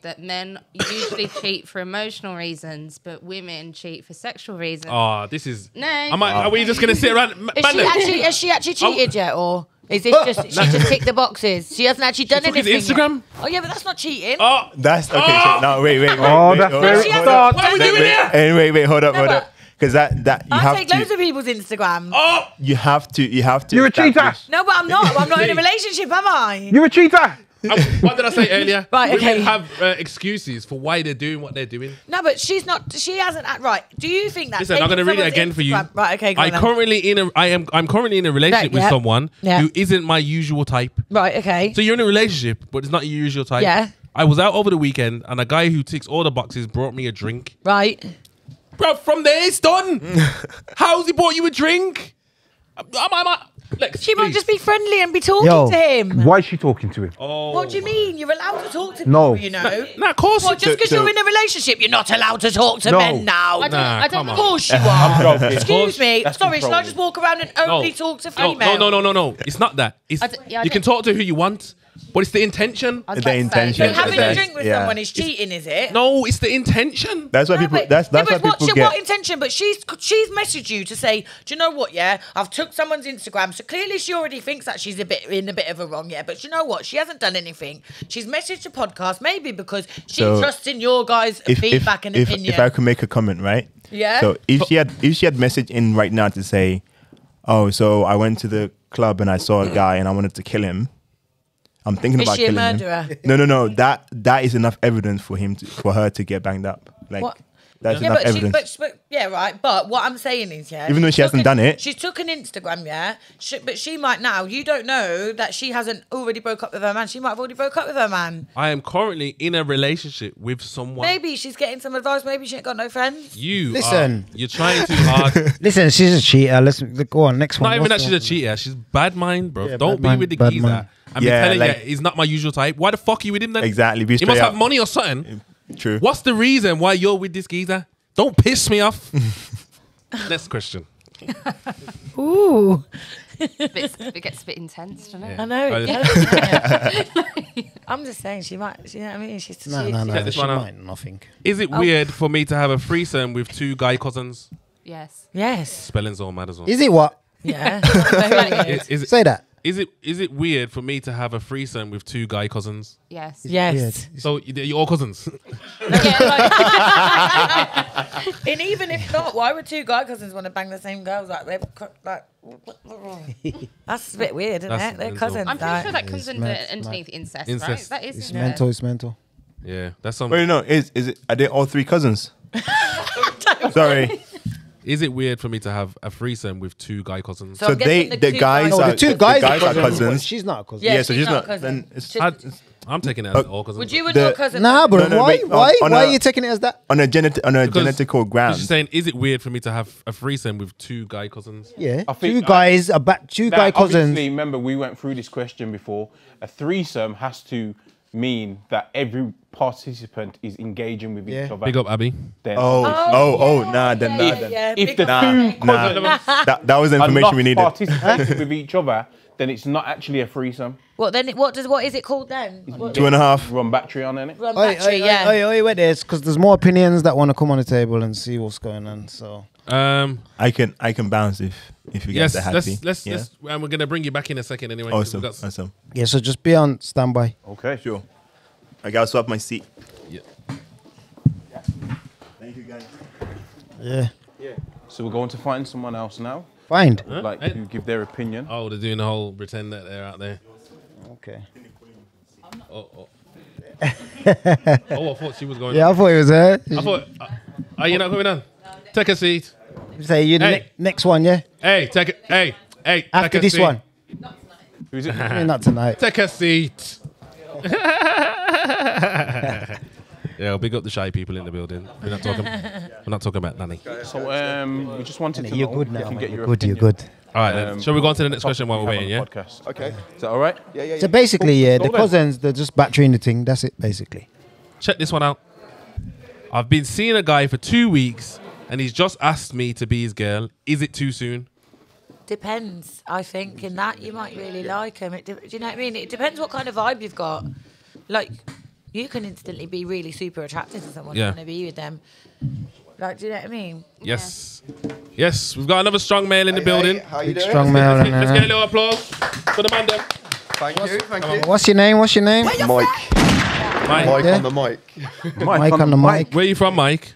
that men usually cheat for emotional reasons, but women cheat for sexual reasons. Oh, this is. No. Are we just gonna sit around? Has she actually cheated yet, or is this just she just ticked the boxes? She hasn't actually done took his anything. Instagram? Yet. Oh yeah, but that's not cheating. Oh, That's okay. So, no, wait. Oh, that's very dark. what are we doing here? And wait, hold up. Because that you I have take to. loads of people's Instagram. Oh, You have to. You're a cheater. establish- No, but I'm not. I'm not in a relationship, am I? You're a cheater. What did I say earlier? Right, okay. Women have excuses for why they're doing what they're doing. No, but she hasn't. Right. Do you think that? Listen, I'm going to read it again for you. Right, okay, go on then. I'm currently in a relationship with someone who isn't my usual type. Right, okay. So you're in a relationship, but it's not your usual type. Yeah. I was out over the weekend, and a guy who ticks all the boxes brought me a drink. Right. Bro, from there it's done. How's he bought you a drink? Lex, she might just be friendly and be talking to him. Why is she talking to him? Oh. What do you mean? You're allowed to talk to people, No. you know? No, of course. Well, just because you're in a relationship, you're not allowed to talk to men now. I don't Of course you are. Excuse me. That's Sorry, should I controlling. just walk around and only talk to females? No. It's not that. It's, you can talk to who you want, but it's the intention. The intention. So having a drink with someone is cheating, is it? No, it's the intention. That's why people. That's why people get. What intention? But she's messaged you to say, do you know what? Yeah, I've took someone's Instagram, so clearly she already thinks that she's in a bit of a wrong. Yeah, but you know what? She hasn't done anything. She's messaged a podcast, maybe because she trusts in your guys' feedback and opinion. If I could make a comment, right? Yeah. So if she had messaged in right now to say, oh, so I went to the club and I saw a guy and I wanted to kill him. I'm thinking about killing him. Is she a murderer? No. That is enough evidence for her to get banged up. Like what? That's enough evidence. But what I'm saying is, even though she hasn't done it, she took an Instagram, but she might now. You don't know that she hasn't already broke up with her man. She might have already broke up with her man. I am currently in a relationship with someone. Maybe she's getting some advice. Maybe she ain't got no friends. You're trying too hard. Listen, she's a cheater. Let's go on. Next one. Not even that she's a cheater. She's bad mind, bro. Don't be with the geezer. I'm telling you, he's not my usual type. Why the fuck are you with him then? Exactly. He must have money or something. True. What's the reason why you're with this geezer? Don't piss me off. Next question. Ooh. It gets a bit intense, doesn't it? I know. I'm just saying she might. You know what I mean? She's No. She might nothing. Is it weird for me to have a threesome with two guy cousins? Yes. Spelling's all mad as well. Is it what? Yeah. Say that. Is it weird for me to have a threesome with two guy cousins? Yes. So you're all cousins. And even if not, why would two guy cousins want to bang the same girls? That's a bit weird, isn't it? They're cousins. I'm pretty sure that comes underneath incest, right? That is it's mental. It's mental. Yeah, that's something. Wait, no. Is it? Are they all three cousins? Sorry. Is it weird for me to have a threesome with two guy cousins? So the guys are cousins. She's not a cousin. Yeah, so she's not. Cousin. Then I'm taking it as all cousins. Would you and your cousin? Nah, bro. Why on are you taking it as that? On a genetical ground. She's saying, is it weird for me to have a threesome with two guy cousins? Yeah, I think two guy cousins. Obviously, remember we went through this question before. A threesome has to mean that every participant is engaging with each other. Big up, Abby. Then Nah. If the two cousins that was the information we needed. participating with each other, then it's not actually a threesome. What is it called then? 2.5. Run battery on it. Run battery, yeah. Wait there, because there's more opinions that want to come on the table and see what's going on. So I can bounce if you guys are happy. Let's and we're gonna bring you back in a second anyway. Awesome. Yeah, so just be on standby. Okay, Sure. I gotta swap my seat. Yeah. Thank you, guys. Yeah. so we're going to find someone else now. Find. Like to give their opinion. Oh, they're doing the whole pretend that they're out there. Okay. Oh, I thought she was going. Yeah, I thought it was her. I thought. Are you not coming on? Take a seat. Say you the next one, yeah. Hey, take it. Hey. After take a this seat. one. Who's it? Not tonight. Take a seat. Yeah, big up the shy people in the building. We're not talking about Nanny. So we just wanted to You're know good if now. you can get your You're opinion. good. All right, then. Shall we go on to the next question while we're waiting, yeah? Podcast. Okay. Is that all right? Yeah. So basically, Cool. yeah, Go the then. cousins, they're just batterying the thing. That's it, basically. Check this one out. I've been seeing a guy for 2 weeks and he's just asked me to be his girl. Is it too soon? Depends, I think. In that, you might really like him. Do you know what I mean? It depends what kind of vibe you've got. Like, you can instantly be really super attracted to someone and want to be with them. Like, do you know what I mean? Yes. Yes, we've got another strong male in the building. How you doing? Strong male. Let's get a little applause for the man there. Thank you. What's your name? Mike. Mike. Mike Yeah. on the mic. Mike on the mic. Where are you from, Mike?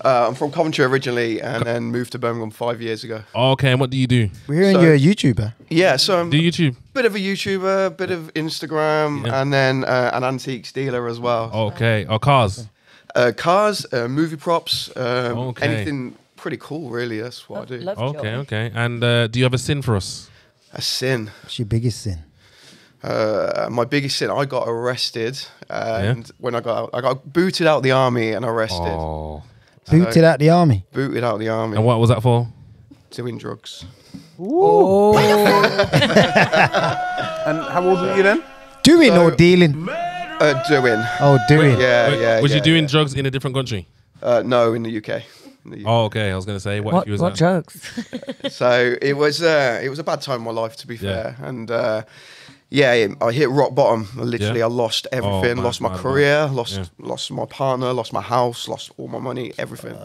I'm from Coventry originally, and then moved to Birmingham 5 years ago. Okay, and what do you do? We're hearing you're a YouTuber. Yeah, so I'm Do YouTube? bit of a YouTuber, bit of Instagram, and then an antiques dealer as well. Okay, or cars? Cars, movie props, anything pretty cool, really. That's what I do. Okay. And do you have a sin for us? A sin. What's your biggest sin? My biggest sin, I got arrested, and when I got booted out the army and arrested. Oh. Booted out the army. Booted out the army. And what was that for? Doing drugs. Oh. And how old were you then? Doing or dealing? Doing. Oh, doing. Yeah. Was you doing drugs in a different country? No, in the UK. Oh, okay. I was gonna say What drugs? So it was a bad time in my life, to be fair, and I hit rock bottom. Literally, I lost everything. Lost my career. Lost my partner. Lost my house. Lost all my money. Everything.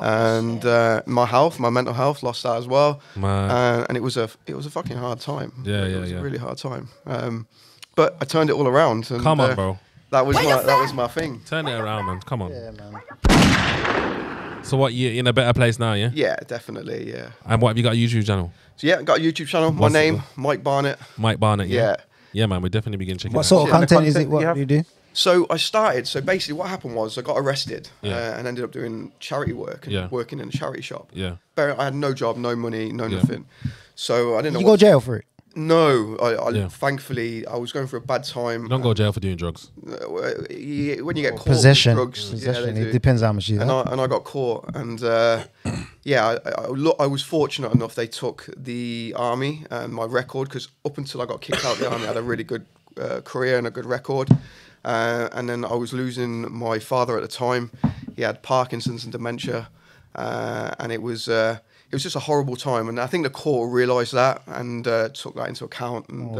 And my health, my mental health, lost that as well. And it was a fucking hard time. It was a really hard time. But I turned it all around. And, Come on, bro. That was my thing. Turn it around, man. Come on. Yeah, man. So what? You in a better place now, yeah? Yeah, definitely. Yeah. And what have you got a YouTube channel? So yeah, got a YouTube channel. My name, Mike Barnett. Mike Barnett. Yeah. Yeah, man. We definitely begin checking. What sort of content is it? What do you do? So I started. So basically, what happened was I got arrested and ended up doing charity work and working in a charity shop. Yeah. But I had no job, no money, nothing. So I didn't know. You go to jail for it? No, thankfully I was going through a bad time. You don't go to jail for doing drugs. When you get caught Possession. with drugs, Possession. It depends how much you. And I got caught, and I was fortunate enough. They took the army and my record, because up until I got kicked out of the army, I had a really good career and a good record. And then I was losing my father at the time. He had Parkinson's and dementia, and it was just a horrible time. And I think the court realised that and took that into account and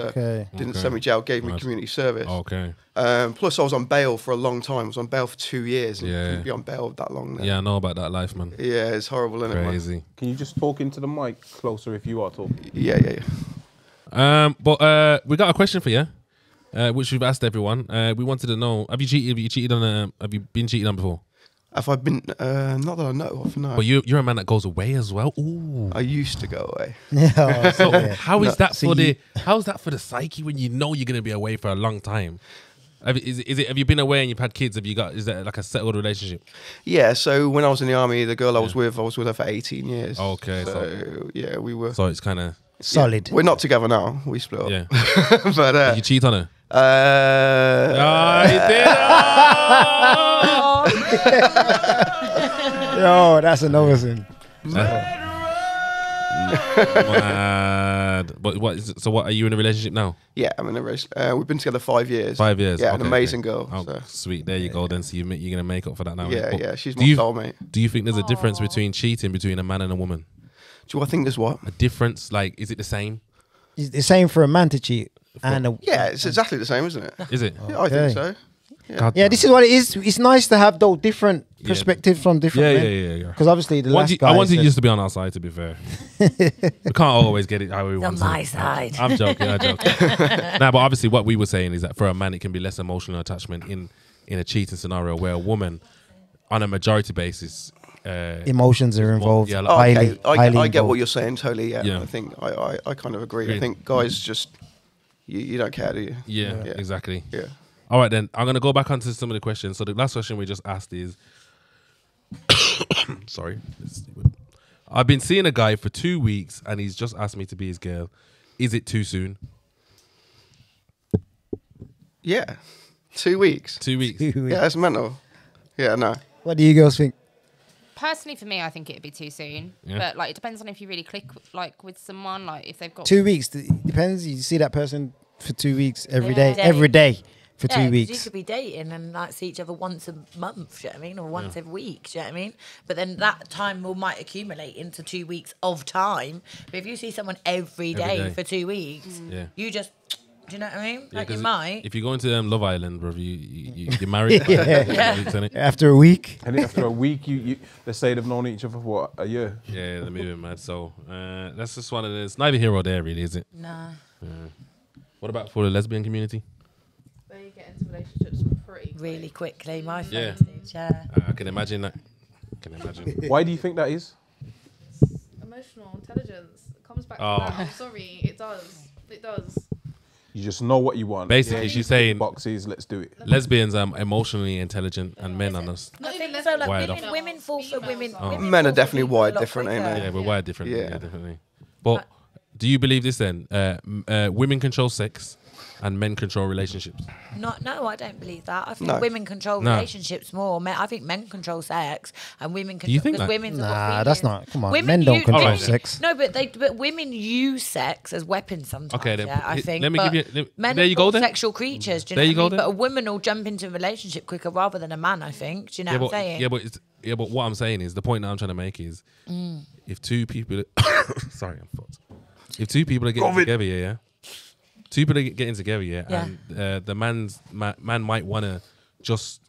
didn't send me to jail, gave me community service. Okay. Plus, I was on bail for a long time. I was on bail for 2 years. And couldn't be on bail that long. Then. Yeah, I know about that life, man. Yeah, it's horrible, isn't it? Crazy. Can you just talk into the mic closer if you are talking? Yeah. But we got a question for you, which we've asked everyone. We wanted to know: Have you cheated on? Have you been cheated on before? Have I been? Not that I know of. No. But you're a man that goes away as well. Ooh. I used to go away. So how is that for the psyche when you know you're gonna be away for a long time? Have you been away and you've had kids? Is that like a settled relationship? Yeah. So when I was in the army, the girl I was with her for 18 years. Okay. So yeah, we were. So it's kind of solid. We're not together now. We split up. Yeah. But did you cheat on her? He did. Yo, that's another thing. Mad. But so what? Are you in a relationship now? Yeah, I'm in a relationship. We've been together 5 years. 5 years. Yeah, okay, an amazing girl. Oh, so. Sweet. There you go. Then so you're gonna make up for that now. Yeah, she's my soulmate. Do you think there's a difference between cheating between a man and a woman? Do I think there's what? A difference? Like, is it the same? It's the same for a man to cheat and yeah, it's exactly the same, isn't it? Is it? Yeah, I think so. Yeah, this is what it is. It's nice to have those different perspectives from different men. Yeah. Because obviously the last guy... I want you used to be on our side, to be fair. We can't always get it how we want. On my side. I'm joking. Nah, but obviously what we were saying is that for a man, it can be less emotional attachment in a cheating scenario, where a woman, on a majority basis... emotions are involved. Yeah, like I get what you're saying totally. Yeah. I think I kind of agree. I think guys just you don't care, do you? Yeah, exactly. Yeah. All right, then I'm gonna go back onto some of the questions. So the last question we just asked is, sorry, I've been seeing a guy for 2 weeks and he's just asked me to be his girl. Is it too soon? Yeah, 2 weeks. 2 weeks. Yeah, that's mental. Yeah, no. What do you girls think? Personally, for me, I think it'd be too soon. Yeah. But like, it depends on if you really click with someone. Like, if they've got 2 weeks. Depends. You see that person for 2 weeks every day for 2 weeks. You could be dating and like see each other once a month. Do you know what I mean? Or once every week. Do you know what I mean? But then that time might accumulate into 2 weeks of time. But if you see someone every day for 2 weeks, you just. Do you know what I mean? Like you might. If you go into Love Island, bro, you're married. After a week. And after a week, you they say they've known each other for what, a year? Yeah, they're moving mad. So that's just one of those. Neither here or there, really, is it? Nah. What about for the lesbian community? They get into relationships pretty really quickly. My friends Yeah. did, yeah. I can imagine that. can imagine. Why do you think that is? Emotional intelligence. It comes back to that. I'm sorry, it does. It does. You just know what you want. Basically, she's saying boxes. Let's do it. Lesbians are emotionally intelligent and men are not. Not even So like Wired women fall for women. Oh. women Men are fall for definitely people a wired lot different, ain't quicker. they? Yeah, we're wired differently. Yeah. Yeah, definitely. But do you believe this then? Women control sex and men control relationships. No, I don't believe that. I think No. women control No. relationships more. I think men control sex, and women control. You think because that? women's got Nah, that's feelings. not. Come on, Women men don't use- control Alright then. sex. No, but women use sex as weapons sometimes. Okay, then, yeah, I think. let me but give you- Men there are you go all then. sexual creatures. Do you There know you what I go mean? then. But a woman will jump into a relationship quicker rather than a man. I think. Do you know what I'm saying? Yeah, but what I'm saying is the point that I'm trying to make is if two people, sorry, I'm fucked. If two people are getting together, yeah. Two people are getting together, and the man might want to just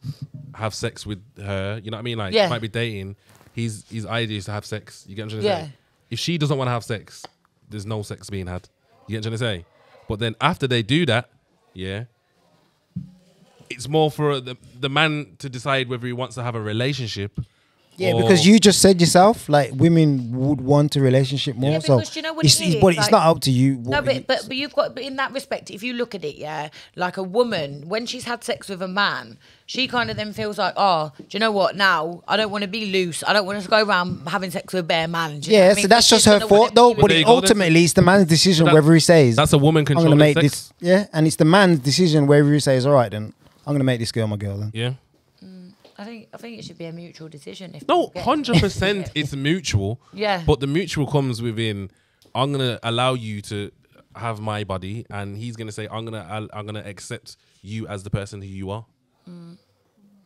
have sex with her. You know what I mean? Like, might be dating. His idea is to have sex. You get what I'm trying to say? If she doesn't want to have sex, there's no sex being had. You get what I'm trying to say? But then after they do that, it's more for the man to decide whether he wants to have a relationship. Yeah, because you just said yourself, like women would want a relationship more. Yeah, so because you know what it's, it is, but it's like- not up to you. No, but you've got, but in that respect, if you look at it, like a woman, when she's had sex with a man, she kind of then feels like, oh, do you know what? Now I don't want to be loose. I don't want to go around having sex with a bare man. Do you know what I mean? So that's Because just she's her gonna wanna fault, though. be But with you go, ultimately, it's the man's decision that- whether he says, That's a woman "I'm going to controlling make sex. this." And it's the man's decision whether he says, "All right, then I'm going to make this girl my girl." Then Yeah. I think it should be a mutual decision. If No, people get- 100% it's mutual. Yeah. But the mutual comes within, I'm going to allow you to have my body, and he's going to say, I'm gonna accept you as the person who you are.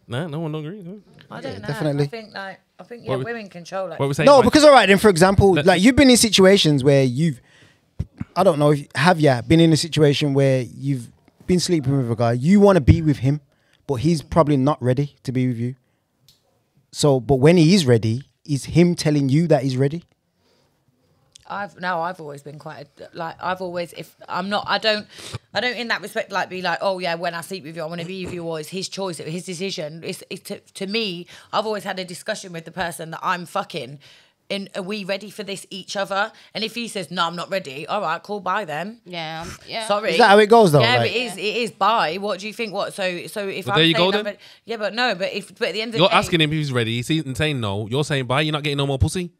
No, no one agrees. I don't know. definitely. I think What we- women control like. What we're saying, no, Mike? because all right, then for example, Let- like you've been in situations where I don't know, have you been in a situation where you've been sleeping with a guy, you want to be with him, but he's probably not ready to be with you. So, but when he is ready, is him telling you that he's ready? I've always been quite if I'm not, I don't in that respect like be like, oh yeah, when I sleep with you I want to be with you, or it's his choice, it's his decision. It's to me, I've always had a discussion with the person that I'm fucking. Are we ready for this each other? And if he says no, I'm not ready. All right, cool, bye then. Yeah. Sorry. Is that how it goes though? Yeah, Like- it is. Bye. What do you think? What? So if But I'm there you saying go I'm then. ready- yeah, but no, but at the end of You're the day, asking him if he's ready. He's saying no. You're saying bye. You're not getting no more pussy.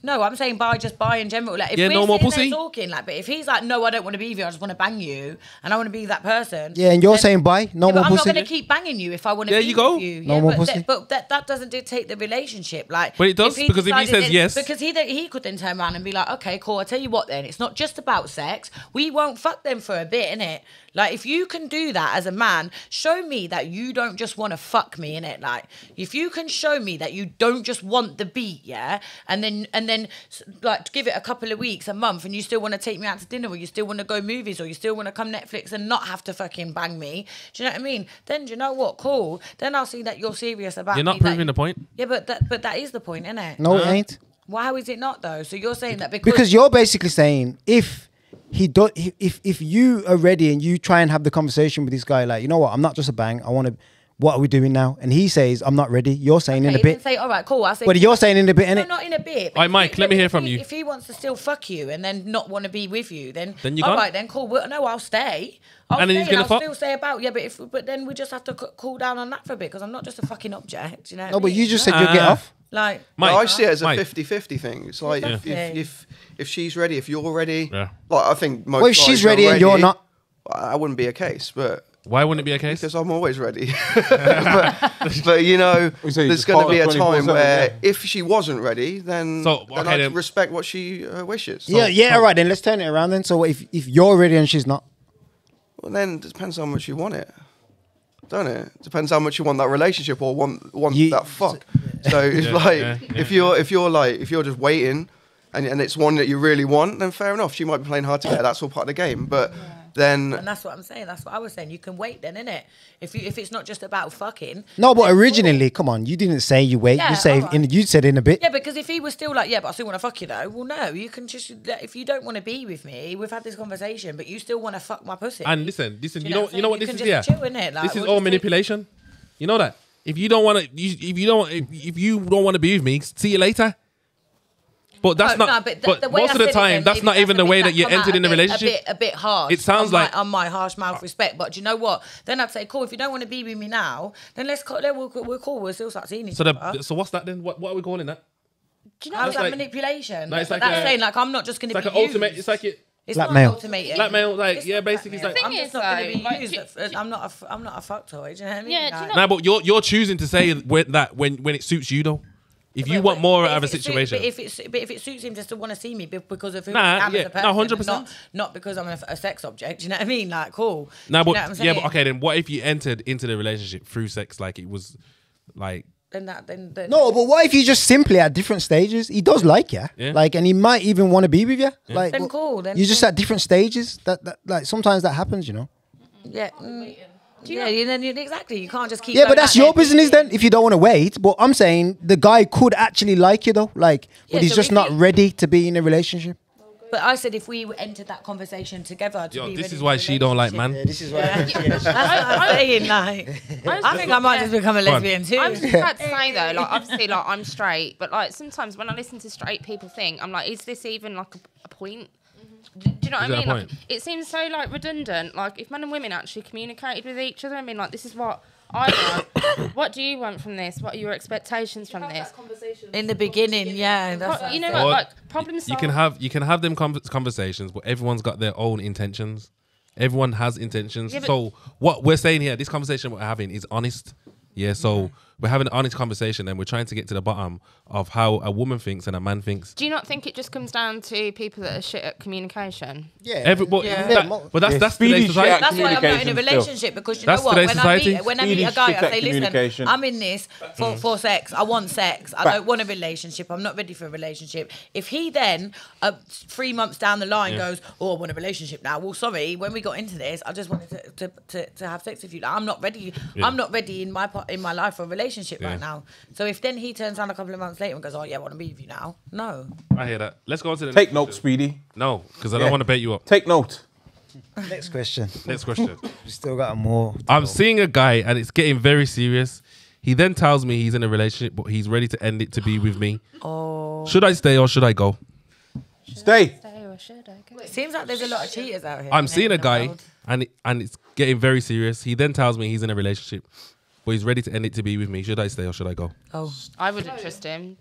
No, I'm saying bye, just bye in general. Like, if Yeah, we're no more sitting there pussy. talking, like, but if he's like, no, I don't want to be with you, I just want to bang you, and I want to be that person. Yeah, and you're then- saying bye, no Yeah, more but I'm not pussy. going to keep banging you if I want to There be you go. with you. No yeah, more but pussy. But that doesn't dictate the relationship. Like, But it does, because if he decided says then- yes- because he could then turn around and be like, okay, cool. I tell you what, then it's not just about sex. We won't fuck them for a bit, innit? Like, if you can do that as a man, show me that you don't just want to fuck me, innit? Like, if you can show me that you don't just want the beat, yeah, and then like give it a couple of weeks, a month, and you still want to take me out to dinner, or you still want to go movies, or you still want to come Netflix and not have to fucking bang me. Do you know what I mean? Then do you know what? Cool. Then I'll see that you're serious about. You're not me, that proving the point. Yeah, but that is the point, isn't it? No, it ain't. Why? How is it not though? So you're saying that because Because you're basically saying if you are ready and you try and have the conversation with this guy, like, you know what, I'm not just a bang. I want to. What are we doing now? And he says, I'm not ready. You're saying in a then bit. say, all right, cool. I say, But you're saying in a bit, no, innit? not in a bit. All right, Mike, let me hear from you. If he wants to still fuck you and then not want to be with you, then you all gone? right, then cool. Well, no, I'll stay. I'll And then stay he's gonna I'll fuck? still say about but then we just have to cool down on that for a bit because I'm not just a fucking object. You know? what No, I but mean? you just said you'll get off. Like, Mike, I see it as a Mike. 50-50 thing. It's like Yeah. if she's ready, if you're ready, Yeah. like I think most Well, if guys she's are ready and you're not. that wouldn't be a case, but Why wouldn't it be a case? because I'm always ready. but you know, We say you there's just going to part be a of time 24/7, where yeah. if she wasn't ready, then Okay, I then- respect what she wishes. Yeah, all right, then let's turn it around then. So if you're ready and she's not. Well, then it depends how much you want it, don't it? Depends how much you want that relationship or want that fuck. So it's if you're just waiting, and it's one that you really want, then fair enough. She might be playing hard to get. That's all part of the game. But then and that's what I'm saying. That's what I was saying. You can wait then, innit? If it's not just about fucking. No, but then originally, come on, you didn't say you wait. Yeah, You say all right. you said in a bit. Yeah, because if he was still like, yeah, but I still want to fuck you though. Well, no, you can just if you don't want to be with me, we've had this conversation, but you still want to fuck my pussy. And listen, Do you know what you this can is just here? chill, innit? Like, This is we'll all just manipulation. You know that? if you don't want to, if you don't want to be with me, see you later. But that's not. But most of the time, that's not even the way that you entered in the relationship. A bit harsh. It sounds like on my harsh mouth respect. But do you know what? Then I'd say, cool. If you don't want to be with me now, then we're cool. We'll still start seeing each other. So what's that then? What are we calling that? Do you know how's that manipulation? No, it's like that's saying like I'm not just going to be like an ultimate. It's like it. It's blackmail. Not ultimating. Blackmail, like basically, it's like I'm just not going to be used. I'm not a fuck toy. Do you know what I mean? Yeah. No, but you're choosing to say when it suits you though. If you want more out of a situation, but if it suits him just to want to see me because of who I am as a person, 100%, not because I'm a sex object. Do you know what I mean? Like, cool. No, but yeah, but okay. Then what if you entered into the relationship through sex? Like it was, like. Then no, but what if you just simply at different stages? He does like you, like, and he might even want to be with you. Yeah. Like, then cool. Then you're just at different stages. That like sometimes that happens, you know. Yeah. Exactly. You can't just keep. Yeah, but that's your business then. If you don't want to wait, but I'm saying the guy could actually like you though, like, but he's just not ready to be in a relationship. But I said if we entered that conversation together, this is why she don't like man. Yeah, this is why. That's what I'm saying. Like, I think I might just become a lesbian too. I'm just about to say though, like obviously, like I'm straight, but like sometimes when I listen to straight people think, I'm like, is this even like a point? Do you know what I mean? Like, it seems so like redundant. Like if men and women actually communicated with each other, I mean, like this is what I want. What do you want from this? What are your expectations from this? In the beginning, yeah. That's you know, like problem solved. You can have them conversations, but everyone's got their own intentions. Everyone has intentions. Yeah, so what we're saying here, this conversation we're having is honest. Yeah, so we're having an honest conversation and we're trying to get to the bottom of how a woman thinks and a man thinks. Do you not think it just comes down to people that are shit at communication? Yeah. But that's today's society. That's why I'm not in a relationship because you know what? When I meet a guy, I say, listen, I'm in this for sex. I want sex. I don't want a relationship. I'm not ready for a relationship. If he then 3 months down the line goes, oh, I want a relationship now. Well, sorry, when we got into this, I just wanted to have sex with you. Like, I'm not ready. Yeah. I'm not ready in my life for a relationship right now. So if then he turns around a couple of months later and goes, oh yeah, I want to be with you now. No. I hear that. Let's go on to the Take note, Speedy. No, because I don't want to bait you up. Take note. Next question. We still got more. I'm seeing a guy and it's getting very serious. He then tells me he's in a relationship, but he's ready to end it to be with me. Oh. Should I stay or should I go? Stay. Or should I go? It seems like there's a lot of cheaters out here. I'm seeing a guy and it's getting very serious. He then tells me he's in a relationship, but he's ready to end it to be with me. Should I stay or should I go? Oh, I wouldn't trust him.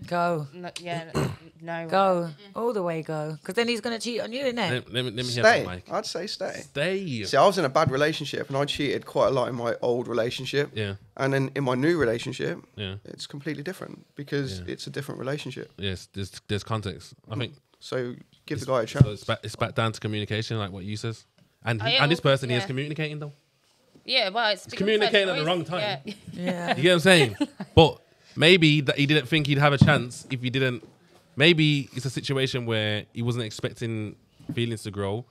Go. No. Go. All the way go. Because then he's going to cheat on you, innit? Let me hear Stay. that, Mike. I'd say stay. Stay. See, I was in a bad relationship and I cheated quite a lot in my old relationship. Yeah. And then in my new relationship, it's completely different because it's a different relationship. Yes, there's context. I think. So give the guy a chance. So it's back down to communication, like what you says. And this person he is communicating though. Yeah, well, it's communicating at the wrong time. Yeah. You get what I'm saying? But maybe that he didn't think he'd have a chance if he didn't. Maybe it's a situation where he wasn't expecting feelings to grow,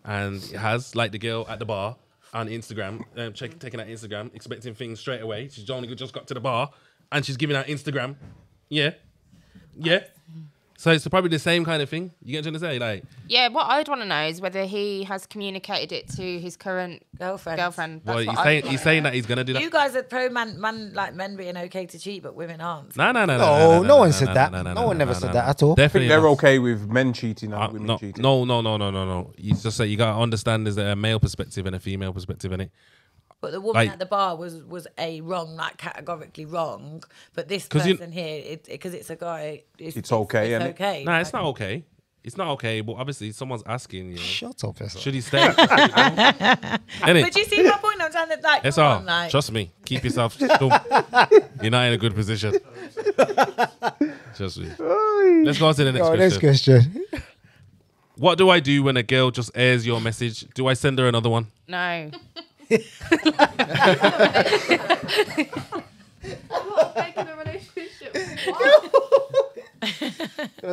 and it has, like the girl at the bar on Instagram, taking out Instagram, expecting things straight away. She's only just got to the bar, and she's giving out Instagram. Yeah. So it's probably the same kind of thing. You get what I'm trying to say? Like, yeah, what I'd want to know is whether he has communicated it to his current girlfriend. Well, he's saying that he's gonna do that. You guys are pro men being okay to cheat, but women aren't. No. No one said that. No one never said that at all. Definitely, they're okay with men cheating and women cheating. No. You just say you gotta understand there's a male perspective and a female perspective in it. But the woman at the bar was wrong, like categorically wrong. But this person here, because it's a guy, it's okay. It's okay. Nah, it's not okay. It's not okay. But obviously, someone's asking you. Shut up, Essa. Should he stay? But you see my point? I'm trying to like. Essa, trust me. Keep yourself still. You're not in a good position. Trust me. Let's go on to the next question. What do I do when a girl just airs your message? Do I send her another one? No. Making a relationship.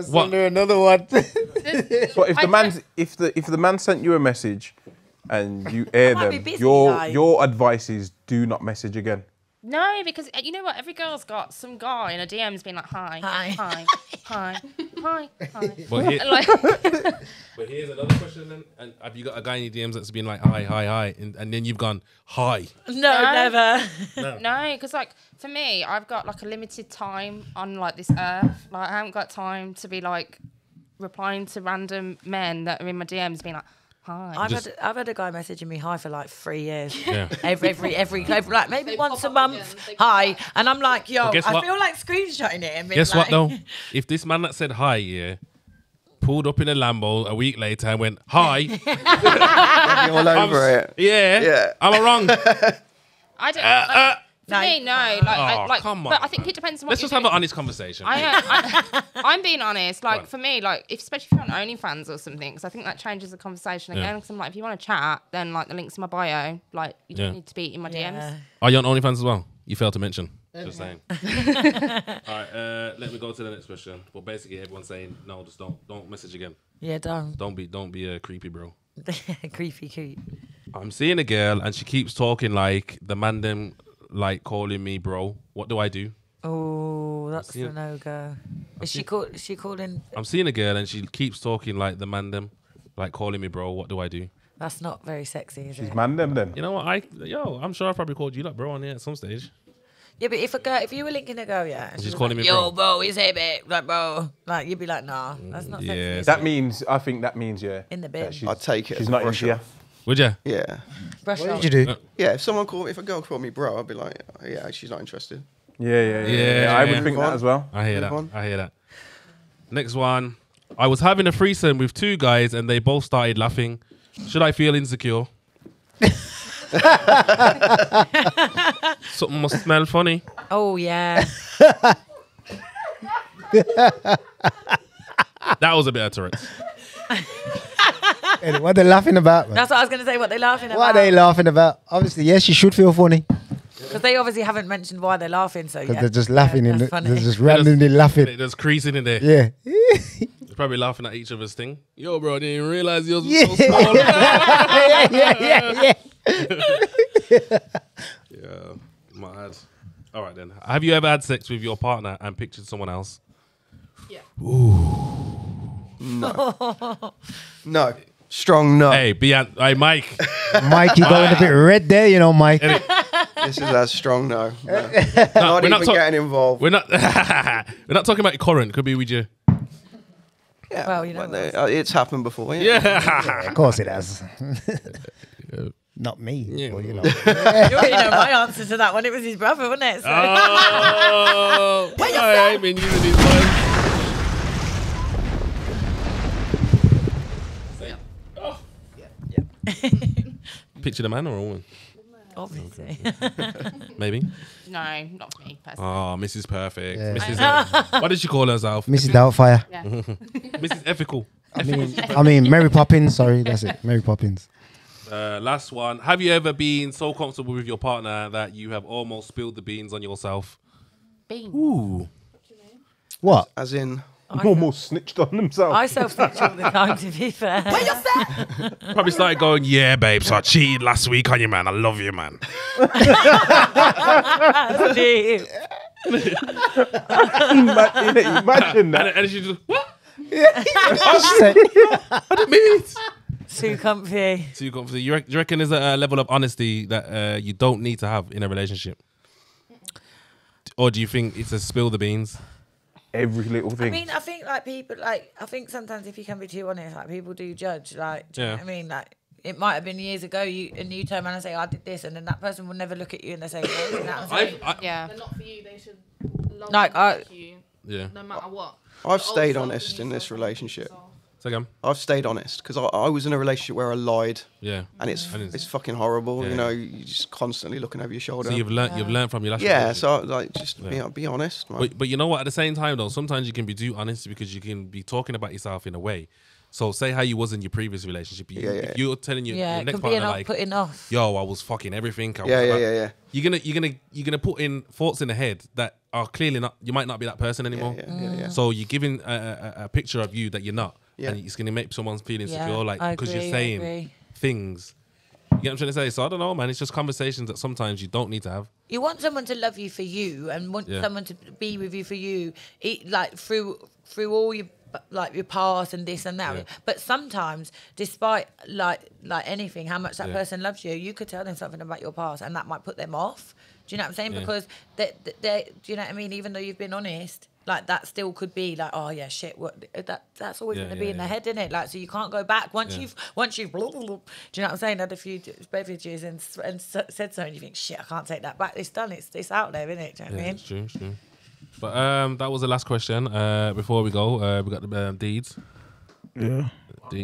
Send her another one. So if the man sent you a message and you air them, your advice is do not message again. No, because you know what? Every girl's got some guy in a DM's being like, hi. hi. But here's another question then. And have you got a guy in your DMs that's been like, hi, and then you've gone, hi? No, never. No, because like for me, I've got like a limited time on like this earth. Like I haven't got time to be like replying to random men that are in my DMs being like, hi. I've had a guy messaging me hi for like 3 years. Yeah. Every like maybe once a month. Hi, and I'm like, yo, I feel like screenshotting it. And guess like, what though? If this man that said hi, yeah, pulled up in a Lambo a week later and went hi, I'd be all over it. Yeah. Am I wrong? I don't. For me, no. Like, come on. But I think it depends on what Let's just have an honest conversation. I'm being honest. Like, for me, like, especially if you're on OnlyFans or something, because I think that changes the conversation again. Because I'm like, if you want to chat, then, like, the link's in my bio. Like, you don't need to be in my DMs. Are you on OnlyFans as well? You failed to mention. Just saying. All right, let me go to the next question. But basically, everyone's saying, no, just don't message again. Yeah, don't. Don't be a creepy bro. Creepy creep. I'm seeing a girl and she keeps talking like the man them like calling me bro. What do I do? Oh, that's a no-go. Is she calling? I'm seeing a girl and she keeps talking like the man them, like calling me bro. What do I do? That's not very sexy, is it? She's man them then. You know what? I'm sure I probably called you like bro on here at some stage. Yeah, but if you were linking a girl, and she's calling me yo, bro, he's a bit like bro, like you'd be like, nah, that's not sexy. I think that means in the bin. I'd take it. She's not into you. Would you? Yeah. What did you do? Yeah, if a girl called me bro, I'd be like, yeah, she's not interested. Yeah. I would think that as well. I hear that. Next one. I was having a threesome with 2 guys and they both started laughing. Should I feel insecure? Something must smell funny. Oh, yeah. That was a bit of Tourette's. What are they laughing about, man? That's what I was going to say. What they laughing about? What are they laughing about? Obviously, yes, you should feel funny. Because they obviously haven't mentioned why they're laughing, so Because they're just laughing. Yeah, They're just randomly laughing. They're just creasing in there. Yeah. They're probably laughing at each other's thing. Yo, bro, I didn't even realize yours was so small. yeah. Yeah, mad. All right, then. Have you ever had sex with your partner and pictured someone else? Yeah. Ooh. No. Strong no. Hey, Mike. Mike, you're going a bit red there, you know, Mike. This is a strong no. Not even getting involved. We're not talking about current. Could be with you. Yeah, well, you know, it's happened before. Yeah. Of course it has. Not me. Yeah. Well, you know. you already know my answer to that one. It was his brother, wasn't it? So. Oh, I ain't been using these words. Picture the man or a woman? Obviously. Maybe. No, not for me personally. Oh, Mrs. Perfect. Yeah. Mrs. What did she call herself? Mrs. Doubtfire. Yeah. Mrs. Ethical. I mean, Mary Poppins. Sorry, that's it. Mary Poppins. Last one. Have you ever been so comfortable with your partner that you have almost spilled the beans on yourself? Beans. Ooh. What? As in... Almost snitched on themselves. I self-snitch all the time, to be fair. Probably started going, yeah, babe, so I cheated last week on you, man. I love you, man. Imagine that. And she just, what? I didn't mean it. Too comfy. Too comfy. Do you reckon there's a level of honesty that you don't need to have in a relationship? Or do you think it's a spill the beans? Every little thing. I mean, I think like people like I think sometimes if you can be too honest, like people do judge. Like, do you know what I mean? Like it might have been years ago, you turn around and say, "I did this," and then that person will never look at you and they say, "Yeah, they're not for you. They should love you, no matter what." I've stayed honest in this relationship. I've stayed honest because I was in a relationship where I lied. Yeah, and it's fucking horrible. Yeah. You know, you're just constantly looking over your shoulder. So you've learned from your last. Yeah, so like just be honest. Man. But you know what? At the same time, though, sometimes you can be too honest because you can be talking about yourself in a way. So say how you was in your previous relationship. If you're telling your next partner like, putting off. Yo, I was fucking everything. Yeah. You're gonna put in thoughts in the head that are clearly not. You might not be that person anymore. Yeah. So you're giving a picture of you that you're not. Yeah. And it's going to make someone feel insecure, like, because you're saying things. You get what I'm trying to say? So I don't know, man. It's just conversations that sometimes you don't need to have. You want someone to love you for you and want someone to be with you for you, like through all your like your past and this and that. Yeah. But sometimes, despite like anything, how much that person loves you, you could tell them something about your past, and that might put them off. Do you know what I'm saying? Yeah. Because they, do you know what I mean? Even though you've been honest, like that still could be like, oh yeah, shit. What that's always going to be in their head, isn't it? Like, so you can't go back once you've blah, blah, blah, do you know what I'm saying? Had a few beverages and said something, you think, shit, I can't take that back. It's done. It's out there, isn't it? Do you know what I mean? It's true. But that was the last question. Before we go, we got the deeds. Yeah.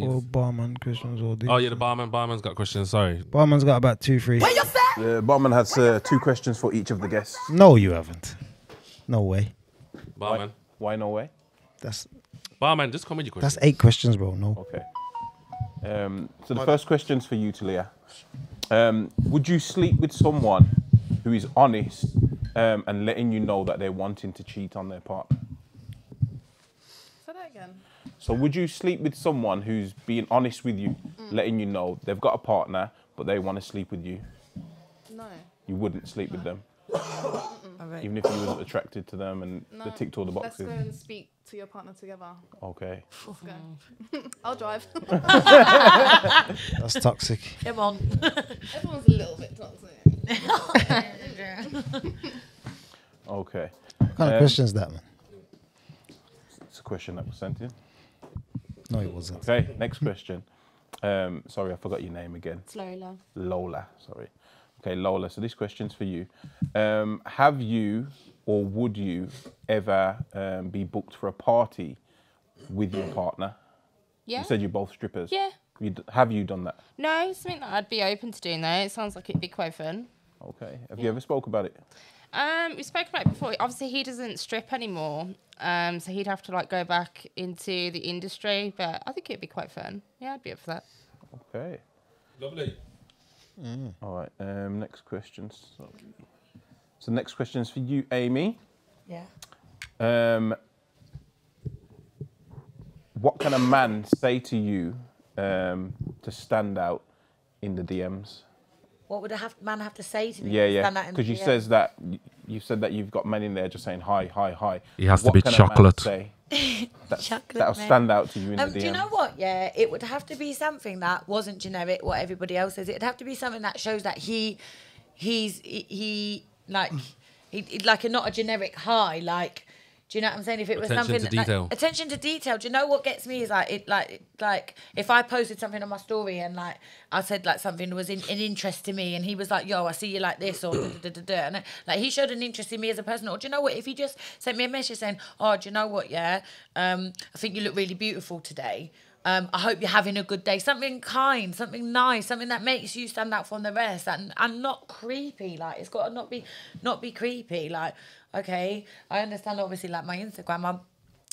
Or barman questions or deeds. Oh yeah, the barman's got questions. Sorry, barman's got about 2-3. What you say? The barman has 2 questions for each of the guests. No, you haven't. No way. Barman. Why no way? That's barman. Just come with your questions. That's 8 questions, bro. No. Okay. So the first question's for you, Taliyah. Would you sleep with someone who is honest and letting you know that they're wanting to cheat on their partner? Say that again. So would you sleep with someone who's being honest with you, letting you know they've got a partner, but they want to sleep with you? No. You wouldn't sleep with them? Even if you wasn't attracted to them and they ticked all the boxes? Let's go and speak to your partner together. Okay. Let's go. I'll drive. That's toxic. Come on. Everyone's a little bit toxic. Okay. What kind of question is that, man? It's a question that was sent in. No, it wasn't. Okay, next question. Sorry, I forgot your name again. It's Lola. Lola, sorry. Okay, Lola, so this question's for you. Have you or would you ever be booked for a party with your partner? Yeah. You said you're both strippers. Yeah. Have you done that? No, something that I'd be open to doing though. It sounds like it'd be quite fun. Okay. Have you ever spoke about it? We spoke about it before. Obviously, he doesn't strip anymore, so he'd have to like go back into the industry. But I think it'd be quite fun. Yeah, I'd be up for that. Okay. Lovely. All right. Next question. So next question is for you, Amy. Yeah. What can a man say to you to stand out in the DMs? What would a man have to say to me? Yeah. Because you said that you've got men in there just saying hi, hi, hi. He has to be chocolate. That'll stand out to you in the DMs. Do you know what? Yeah, it would have to be something that wasn't generic, what everybody else says. It'd have to be something that shows that he's not a generic hi, like. Do you know what I'm saying? If it was Attention something to detail. Like, attention to detail. Do you know what gets me is like if I posted something on my story and like I said like something was an interest to me and he was like, yo, I see you like this or and like he showed an interest in me as a person. Or do you know what? If he just sent me a message saying, oh, do you know what? Yeah, I think you look really beautiful today. I hope you're having a good day. Something kind, something nice, something that makes you stand out from the rest and not creepy. Like it's got to not be creepy. Like, okay, I understand obviously like my Instagram,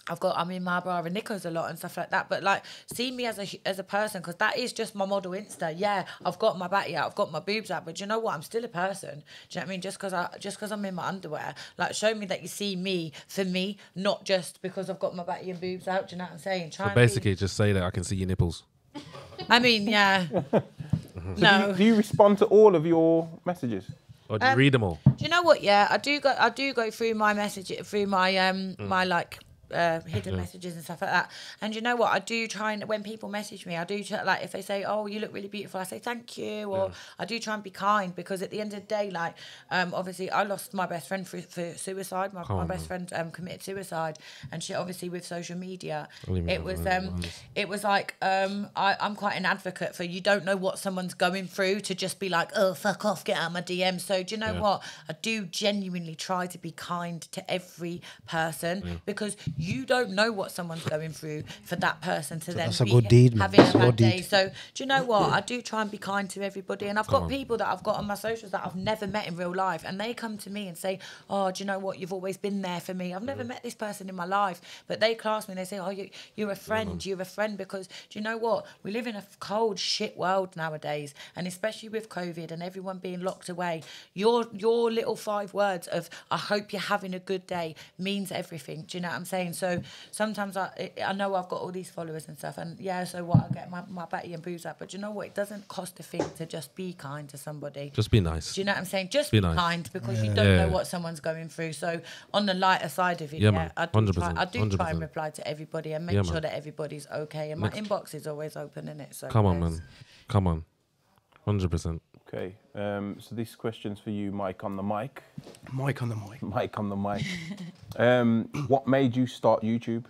I'm in my bra and knickers a lot and stuff like that. But like, see me as a person, because that is just my model Insta. Yeah, I've got my back out, I've got my boobs out, but you know what? I'm still a person. Do you know what I mean? Just because I'm in my underwear, like show me that you see me for me, not just because I've got my back and boobs out. Do you know what I'm saying? So basically, just say that I can see your nipples. I mean, yeah. No. Do you respond to all of your messages? Or do you read them all? Do you know what? Yeah, I do go through my messages, through my my like. Hidden messages and stuff like that. And you know what? I do try and when people message me, I do try, like if they say, "Oh, you look really beautiful," I say thank you, or I do try and be kind because at the end of the day, like obviously I lost my best friend for suicide. My best friend committed suicide, and she obviously with social media, it was like I'm quite an advocate for you don't know what someone's going through to just be like, oh fuck off, get out of my DM. So do you know what? I do genuinely try to be kind to every person because you don't know what someone's going through for that person to then be having a bad day. So do you know what? I do try and be kind to everybody. And I've got people that I've got on my socials that I've never met in real life. And they come to me and say, oh, do you know what? You've always been there for me. I've never met this person in my life. But they class me and they say, oh, you're a friend. You're a friend because do you know what? We live in a cold, shit world nowadays. And especially with COVID and everyone being locked away, your little 5 words of, I hope you're having a good day means everything. Do you know what I'm saying? saying? So sometimes I know I've got all these followers and stuff, and yeah, so what, I get my batty and boobs up, but you know what? It doesn't cost a thing to just be kind to somebody. Just be nice. Do you know what I'm saying? Just be nice. kind, because you don't know what someone's going through. So on the lighter side of it, I do try and reply to everybody and make sure that everybody's okay. And my inbox is always open, innit? So come on, man. Come on. 100%. Okay, so this question's for you, Mike on the mic. Mike on the mic. Mike on the mic. What made you start YouTube?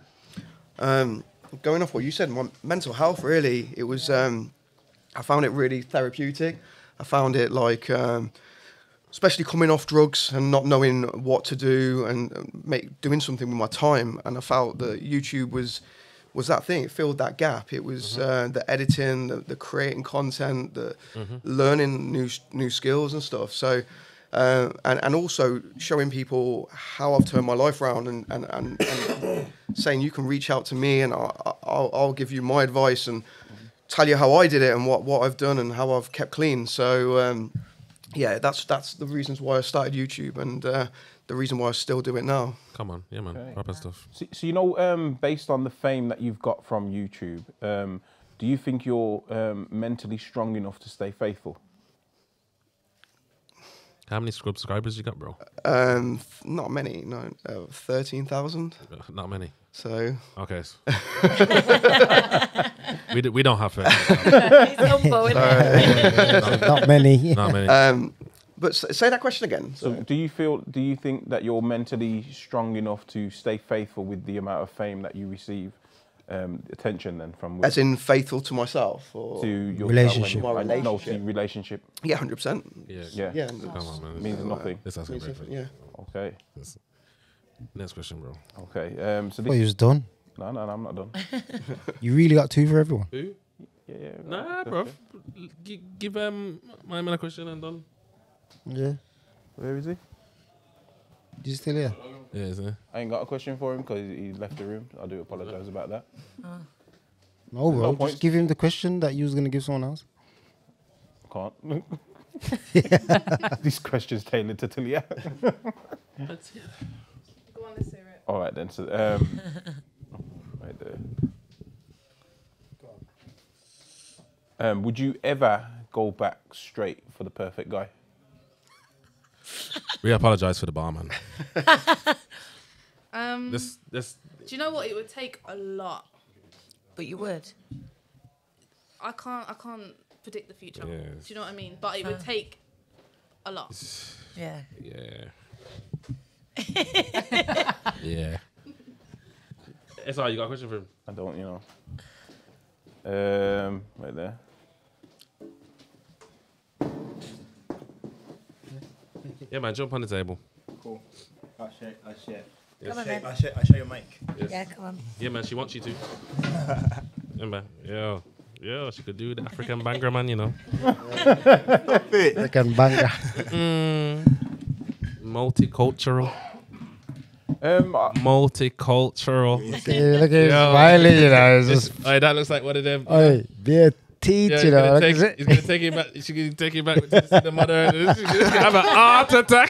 Going off what you said, my mental health, really. It was, I found it really therapeutic. I found it like, especially coming off drugs and not knowing what to do and doing something with my time. And I felt that YouTube was that thing. It filled that gap. It was the editing, the creating content, the learning new skills and stuff. So, and also showing people how I've turned my life around and saying you can reach out to me and I'll give you my advice and tell you how I did it and what I've done and how I've kept clean. So, yeah, that's the reasons why I started YouTube and the reason why I still do it now. Come on, yeah, man, proper stuff. So you know, based on the fame that you've got from YouTube, do you think you're mentally strong enough to stay faithful? How many subscribers you got, bro? Not many, no, 13,000. Not many. So okay, we don't have it. Not many. Not many. But say that question again. So do you think that you're mentally strong enough to stay faithful with the amount of fame that you receive, attention then from? As in faithful to myself or to your relationship? My relationship. No, to relationship. Yeah, 100%. Yeah. Come on, man. Means nothing. This has Yeah. Okay. Next question, bro. Okay. So Well, you was done. No, I'm not done. You really got two for everyone. Who? Yeah. Nah, bro. Give my man a question and done. Yeah. Where is he? You still here? Yeah, is it? I ain't got a question for him because he left the room. I do apologise about that. No, bro. No just give him the question that you was gonna give someone else. Can't. This question's tailored to Taliyah. Let's hear it. Go on, let's hear it. All right then. So, right there. Would you ever go back straight for the perfect guy? We apologise for the barman. This. Do you know what? It would take a lot. But you would. I can't predict the future. Yes. Do you know what I mean? But it would take a lot. Yeah. Yeah. Yeah. SR, you got a question for him? I don't, you know. Right there. Yeah, man, jump on the table. Cool. I'll share. Come on, then. I'll share your mic. Yes. Yeah, come on. Yeah, man, she wants you to. Yeah, man. Yeah, she could do the African banger, man, you know. African banger. Multicultural. Multicultural. Look at him smiling, you know. It's just, that looks like one of them. hey, be a teach, Yeah, you know. he's gonna take it back. She can take it back to see the mother. She's gonna have an heart attack.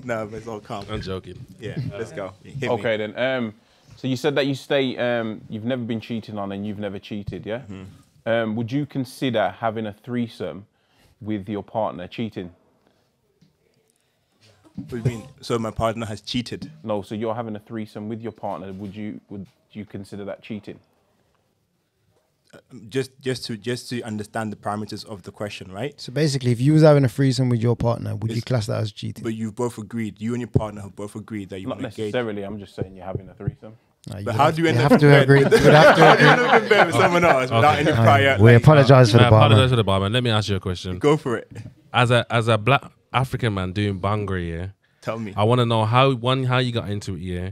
No, but it's all calm. I'm joking. Yeah, let's go. Hit Okay me. then. So you said that you you've never been cheated on and you've never cheated, yeah? Mm-hmm. Would you consider having a threesome with your partner cheating? What do you mean? So my partner has cheated? No, so you're having a threesome with your partner. Would you consider that cheating? Just to understand the parameters of the question, right? so basically, if you was having a threesome with your partner, would you class that as cheating? But you've both agreed. You and your partner have both agreed that you Not want to engage. necessarily. I'm just saying you're having a threesome. No, But how do you end have up to in agree? bed? You would have to How do you agree. end up in bed with someone else without any prior? We like, apologise for the I apologize barman. for the barman. Let me ask you a question. Go for it. As a black African man doing bangri, yeah, Tell me. I want to know how you got into it, yeah,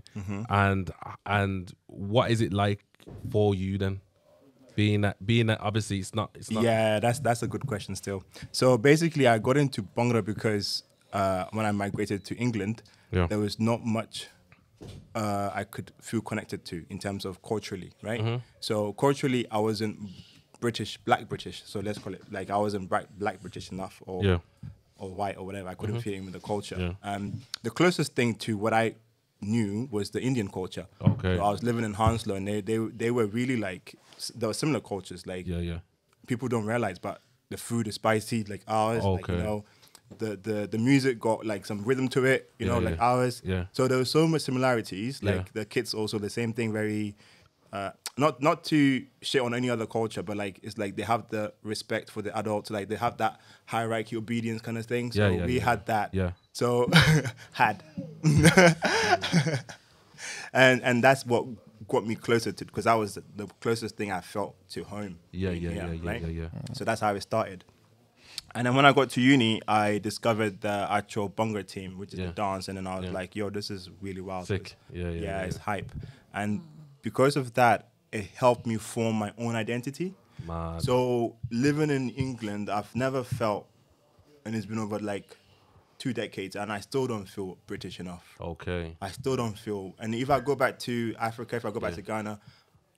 and what is it like for you then? Being that obviously it's not. Yeah, that's a good question still. So basically, I got into Bhangra because when I migrated to England, there was not much I could feel connected to in terms of culturally, right? So culturally, I wasn't black British. So let's call it like I wasn't black British enough, or or white or whatever. I couldn't fit in with the culture. The closest thing to what I knew was the Indian culture. Okay. So I was living in Hounslow, and they were really like, there were similar cultures. Like, people don't realize, but the food is spicy like ours. Like, you know, the music got like some rhythm to it, you know, like ours. Yeah. So there was so much similarities. Like the kids also the same thing. Very, not to shit on any other culture, but like it's like they have the respect for the adults. Like they have that hierarchy, obedience kind of thing. So we had that. Yeah. So and that's what got me closer to, because that was the closest thing I felt to home. Yeah. So that's how it started. And then when I got to uni, I discovered the actual Bonga team, which is the dance, and then I was like, yo, this is really wild. Sick. Yeah, it's hype. And because of that, it helped me form my own identity. Mad. So living in England, I've never felt, and it's been over like 2 decades, and I still don't feel British enough. Okay. I still don't feel, and if I go back to Africa, if I go back to Ghana,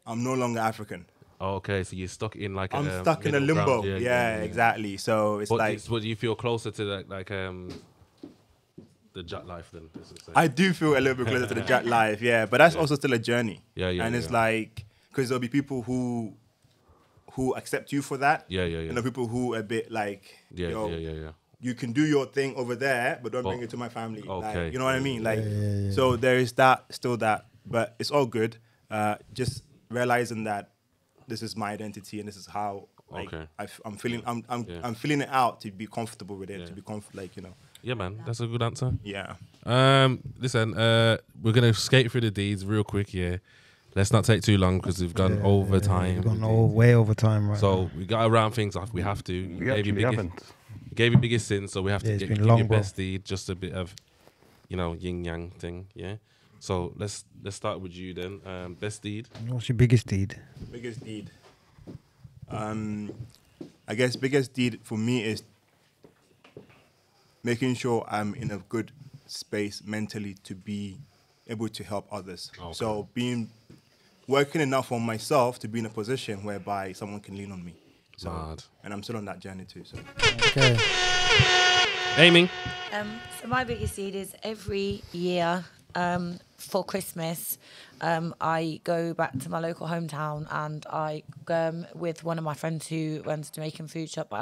I'm no longer African. Okay, so you're stuck in like I'm stuck in a limbo. Yeah, exactly. So it's but do you feel closer to the Jatt life then? I do feel a little bit closer to the Jatt life, but that's also still a journey. And it's like, because there'll be people who accept you for that. And the people who are a bit like, you can do your thing over there, but don't bring it to my family. Okay. Like, you know what I mean? Like, so there is that, still that, but it's all good. Just realizing that this is my identity and this is how like I'm feeling. I'm feeling it out to be comfortable with it. To be like, you know. Yeah, man, that's a good answer. Yeah. Listen, we're gonna skate through the deeds real quick. Yeah. Let's not take too long because we've gone over time. We've gone way over time, right? So we got to round things off. We have to. Gave you biggest sin, so we have to give your best deed. Just a bit of, you know, yin yang thing. Yeah. So let's start with you then. Best deed. What's your biggest deed? Biggest deed. I guess biggest deed for me is making sure I'm in a good space mentally to be able to help others. Okay. So working enough on myself to be in a position whereby someone can lean on me. So, and I'm still on that journey too. So. Okay. Amy. So my biggest deed is every year for Christmas, I go back to my local hometown and I with one of my friends who runs a Jamaican food shop.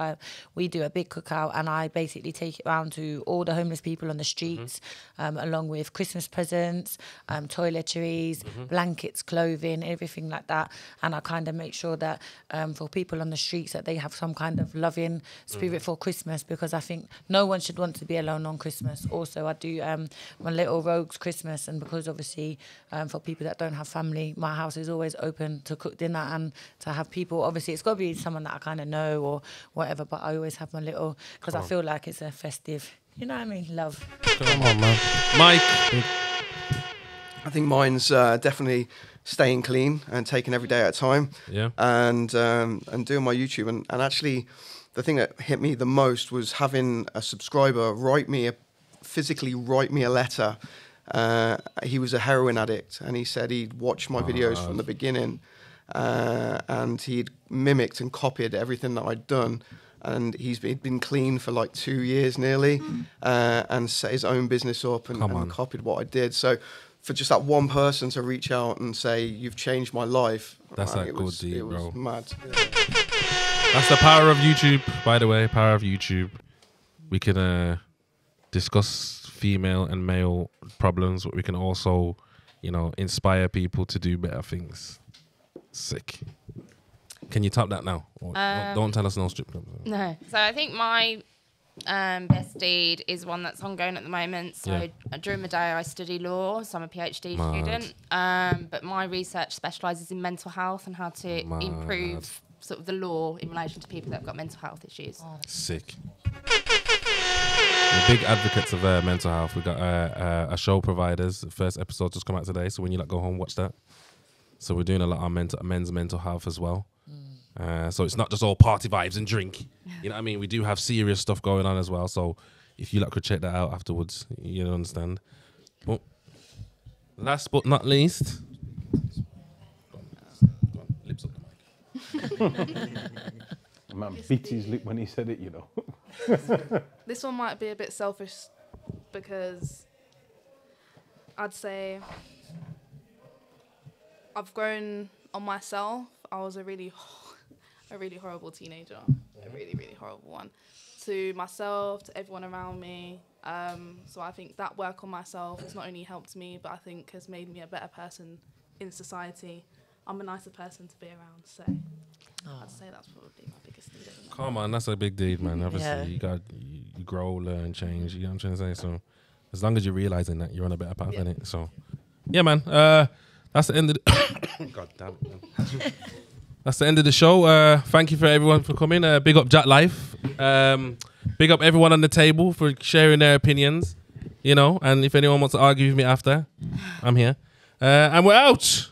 We do a big cookout and I basically take it around to all the homeless people on the streets, along with Christmas presents, toiletries, blankets, clothing, everything like that. And I kind of make sure that for people on the streets that they have some kind of loving spirit for Christmas, because I think no one should want to be alone on Christmas. Also, I do my little rogues Christmas, and because obviously for people that don't have family, my house is always open to cook dinner and to have people. Obviously, it's got to be someone that I kind of know or whatever, but I always have my little, because I feel like it's a festive, you know what I mean, love. Come on, man. Mike. I think mine's definitely staying clean and taking every day at a time. Yeah. And doing my YouTube. And actually, the thing that hit me the most was having a subscriber physically write me a letter. He was a heroin addict, and he said he'd watched my videos from the beginning, and he'd mimicked and copied everything that I'd done. And he'd been clean for like 2 years nearly, and set his own business up and copied what I did. So for just that one person to reach out and say, you've changed my life. That's that good deed, bro. It was mad. That's the power of YouTube, by the way, power of YouTube. We can discuss female and male problems, but we can also, you know, inspire people to do better things. Sick. Can you tap that now? Or don't tell us no strip clubs. No. So I think my best deed is one that's ongoing at the moment. So during the day I study law, so I'm a PhD student. But my research specialises in mental health and how to improve sort of the law in relation to people that have got mental health issues. Sick. We're big advocates of mental health. We got a show providers. The first episode just come out today, so when you go home, watch that. So we're doing a lot on men's mental health as well. So it's not just all party vibes and drink. You know what I mean? We do have serious stuff going on as well. So if you could check that out afterwards, you'll understand. But last but not least, go on. Lips up the mic. Man, bit his lip when he said it, you know. This one might be a bit selfish because I'd say I've grown on myself. I was a really horrible teenager, a really horrible one to myself, to everyone around me. So I think that work on myself has not only helped me, but I think has made me a better person in society. I'm a nicer person to be around, so I'd say that's probably my biggest thing. Come on, that's a big deed, man. Obviously, you grow, learn, change. You know what I'm trying to say? So as long as you're realizing that, you're on a better path, innit? So, yeah, man. That's the end of the... God damn it, man. That's the end of the show. Thank you for everyone for coming. Big up Jatt Life. Big up everyone on the table for sharing their opinions, you know. And if anyone wants to argue with me after, I'm here. And we're out.